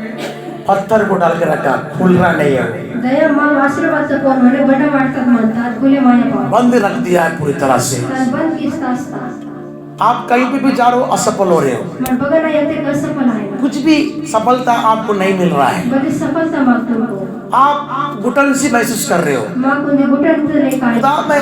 पत्थर को डाल के रखा, खुल रहा नहीं है, दया मग आशीर्वाद कोण म्हणे बडा वाटतात म्हणतात खुले माया पाव. बंद रख दिया है पूरी तरह से। बंद किस असता. आप कहीं पे भी जा रहे हो असफल हो रहे हो, मन बघा ना येते कसं पण आहे. कुछ भी सफलता आपको नहीं मिल रहा है, बड़ी सफलता मागतो को. आप घुटन सी महसूस कर रहे हो। माग कोणी गुटन नाही काय. खुदा मैं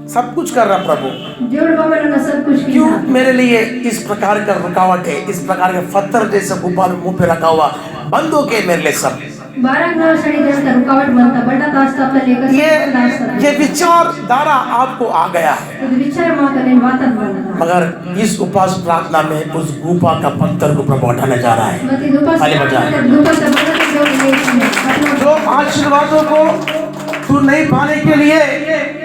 सब कुछ कर रहा प्रभु, जेवढ बाबा ना सब कुछ क्यों किया. मेरे लिए इस प्रकार का रुकावट है, इस प्रकार के पत्थर जैसे गुफा में मुंह पे रखा हुआ बंद हो गए मेरे लिए सब। 12 नवसाळी त्यांचा रुकावट म्हणता बडा तास आपल्या लेकर ये विचारधारा आपको आ गया है, विचार मागले वातात म्हणता. मगर इस उपवास प्रार्थना में उस गुफा का पत्थर को प्रभु हटाने जा रहा है। मग ती दुपास खाली बजाए। दुपास बडा जेवढ जो आशीर्वादों को तू नहीं पाने के लिए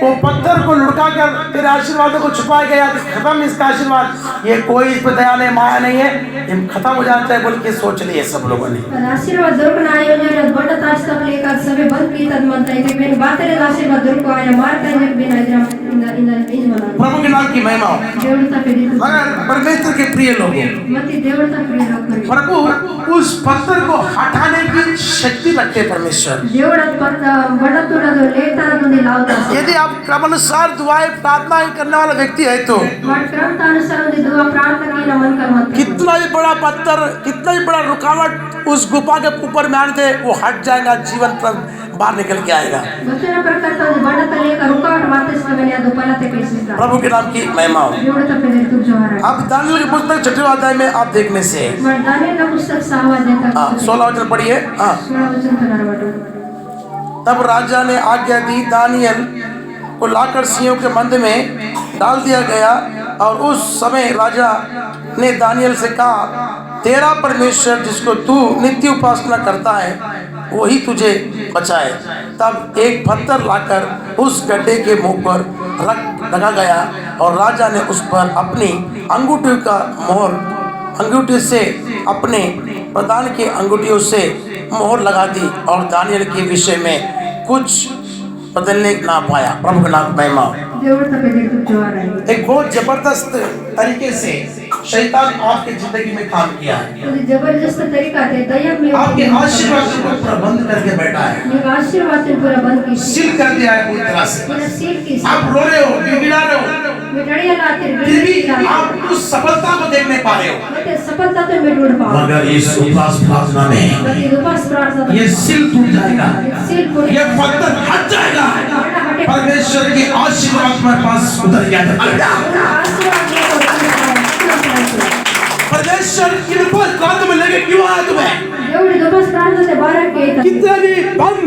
वो पत्थर को लुढ़का कर तेरे आशीर्वादों को छुपाया गया, खत्म इसका आशीर्वाद, ये कोई इस पे दया नहीं माया नहीं है, ये खत्म हो जाता है बोल के सोच लिए सब लोगों ने। आशीर्वाद दొరకన आयोजन बडा तास आपले का सगळे बंद कीतात म्हणता येते बिन बातरे आशीर्वाद दొరको आया मारता है बिन इन मना. प्रभु के नाम की महिमा हो। देवता पेडी. मगर परमेश्वर के प्रिय लोगों, मती देवता प्रिय लोक. प्रभु उस पत्थर को हटाने की शक्ति रखते परमेश्वर। देवडात पत्ता बडा तुला जो लेता नुदी लावता. यदि आप क्रमानुसार दुआएं प्रार्थना करने वाला व्यक्ति है तो वाट क्रमानुसार नुदी दुआ प्रार्थना की मन कर मत. कितना भी बड़ा पत्थर, कितना भी बड़ा रुकावट उस गुफा के ऊपर में आने थे वो हट जाएगा, जीवन पर बाहर निकल के आएगा। वचन प्रकारचा बडा तले का रुकावट वातेस कबने दुपाला ते कैसे. प्रभु के नाम की महिमा हो। देवता पेडी तू जोहार. अब दानियेल की पुस्तक 6वें अध्याय में आप देखने से मग दानियल का पुस्तक 6 देता. 16 वचन पढ़िए। हाँ, 16 वचन तनार वाटो. तब राजा ने आज्ञा दी, दानियल को लाकर सिंहों के मंद में डाल दिया गया। और उस समय राजा ने दानियल से कहा, तेरा परमेश्वर जिसको तू नित्य उपासना करता है वही तुझे बचाए। तब एक पत्थर लाकर उस गड्ढे के मुंह पर रखा गया और राजा ने उस पर अपनी अंगूठी का मोहर, अंगूठी से अपने प्रधान की अंगूठियों से मोहर लगा दी और दानियल के विषय में कुछ बदलने ना पाया। प्रभु का नाम महिमा। देवता पेडी तू जोहार. एक बहुत जबरदस्त तरीके से शैतान आपकी जिंदगी में काम किया है, म्हणजे जबरदस्त तरीका ते दया में आपके आशीर्वाद को प्रबंध करके बैठा है, मी आशीर्वाद से पूरा बंद की. सील कर दिया है पूरी तरह से। पूरा सील की. आप रो रहे हो, गिड़गिड़ा रहे हो, मिटाड़िया लाते फिर भी आप उस सफलता को देख नहीं पा रहे हो। मते सफलता तो मैं ढूंढ पाऊं. मगर इस उपवास प्रार्थना में मते उपास प्रार्थना ये सील टूट जाएगा, सील पूरी. ये पत्थर हट जाएगा, परमेश्वर के आशीर्वाद तुम्हारे पास उतर जाएगा। आशीर्वाद ले परमेश्वर की उपवास प्रार्थना में लगे क्यों आया तुम्हें? देवड़ी उपास प्रार्थना से 12 के कितने भी बंद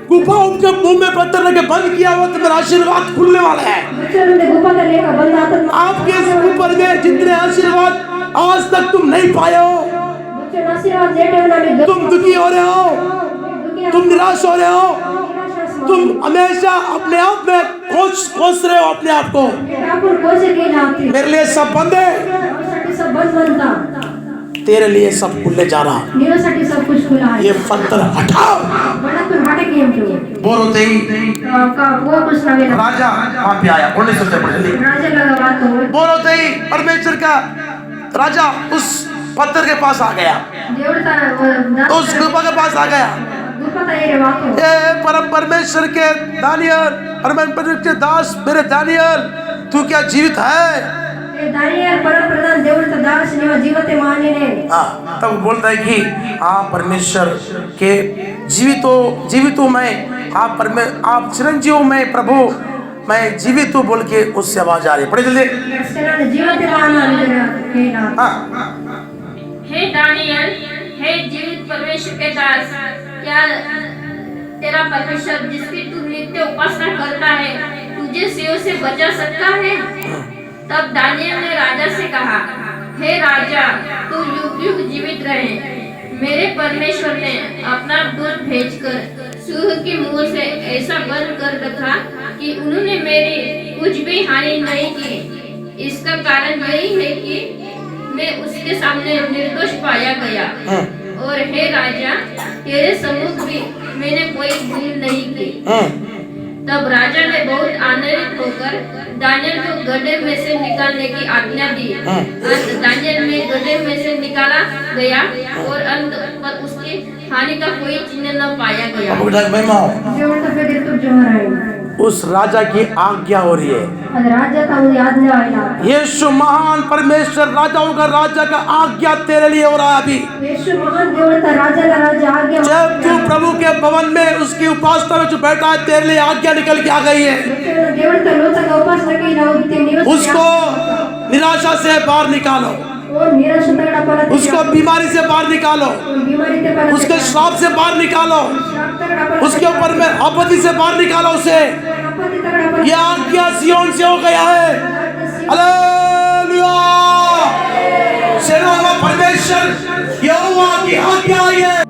गुफा उनके मुंह में पत्थर लगे बंद किया हुआ, तुम्हारा आशीर्वाद खुलने वाला है। बच्चों ने गुफा का लेकर बंद आता. आपके ऊपर में जितने आशीर्वाद आज तक तुम नहीं पाए हो, बच्चों आशीर्वाद सेवा देते हो ना मैं तुम दुखी हो रहे हो, तुम निराश हो रहे हो, तुम हमेशा अपने आप में कोस रहे हो अपने आप को, मेरे लिए सब बंद है, सब बंद बनता, तेरे लिए सब खुले जा रहा, मेरे सब कुछ खुला है, ये पत्थर हटाओ। बड़ा तुम हटे के हम बोल होते ही का वो कुछ ना मेरा राजा वहां पे आया, 1900 से पहले राजा लगा बात हो बोल होते ही परमेश्वर का राजा उस पत्थर के पास आ गया, देवता उस गुफा के पास आ गया। गुफा ये बात हो ए परम परमेश्वर के दानियल, परमेश्वर के दास मेरे दानियल, तू क्या जीवित है? ये दानियल परम प्रधान देवता दास ने जीवते माने ने हाँ, तब बोलता है कि हाँ परमेश्वर के जीवित हूँ मैं, आप चिरंजीव में प्रभु, मैं जीवित हूँ बोल के उससे आवाज आ रही है। पढ़े जल्दी। जीवते माना हाँ, हे दानियल, हे जीवित परमेश्वर के दास, क्या तेरा परमेश्वर जिसकी तू नित्य उपासना करता है तुझे सेव से बचा सकता है? तब दानियल ने राजा से कहा, हे राजा, तू युग युग जीवित रहे। मेरे परमेश्वर ने अपना दूत भेजकर सूर्य के मुंह से ऐसा बंद कर रखा कि उन्होंने मेरी कुछ भी हानि नहीं की। इसका कारण यही है कि मैं उसके सामने निर्दोष पाया गया। और हे राजा, तेरे सम्मुख भी मैंने कोई भूल नहीं की। तब राजा ने बहुत आनंदित होकर दानियल को गड्ढे में से निकालने की आज्ञा दी। दानियल में गड्ढे में से निकाला गया और अंत पर उसकी हानि का कोई चिन्ह न पाया गया। उस राजा की आज्ञा हो रही है, राजा का मुझे आज्ञा आया, यीशु महान परमेश्वर राजाओं का राजा का आज्ञा तेरे लिए हो रहा है अभी। यीशु महान देवता राजा का राजा आज्ञा, जब तू प्रभु के भवन में उसकी उपासना में जो बैठा है, तेरे लिए आज्ञा निकल के आ गई है। देवता लोता का उपासना की ना उसको निराशा से बाहर निकालो, उसको बीमारी से बाहर निकालो, उसके श्राप से बाहर निकालो, उसके ऊपर में आपत्ति से बाहर निकालो उसे। यह आज्ञा सियोन से हो गया है। हालेलुया। सेनाओं का परमेश्वर यहोवा की आज्ञा आई है।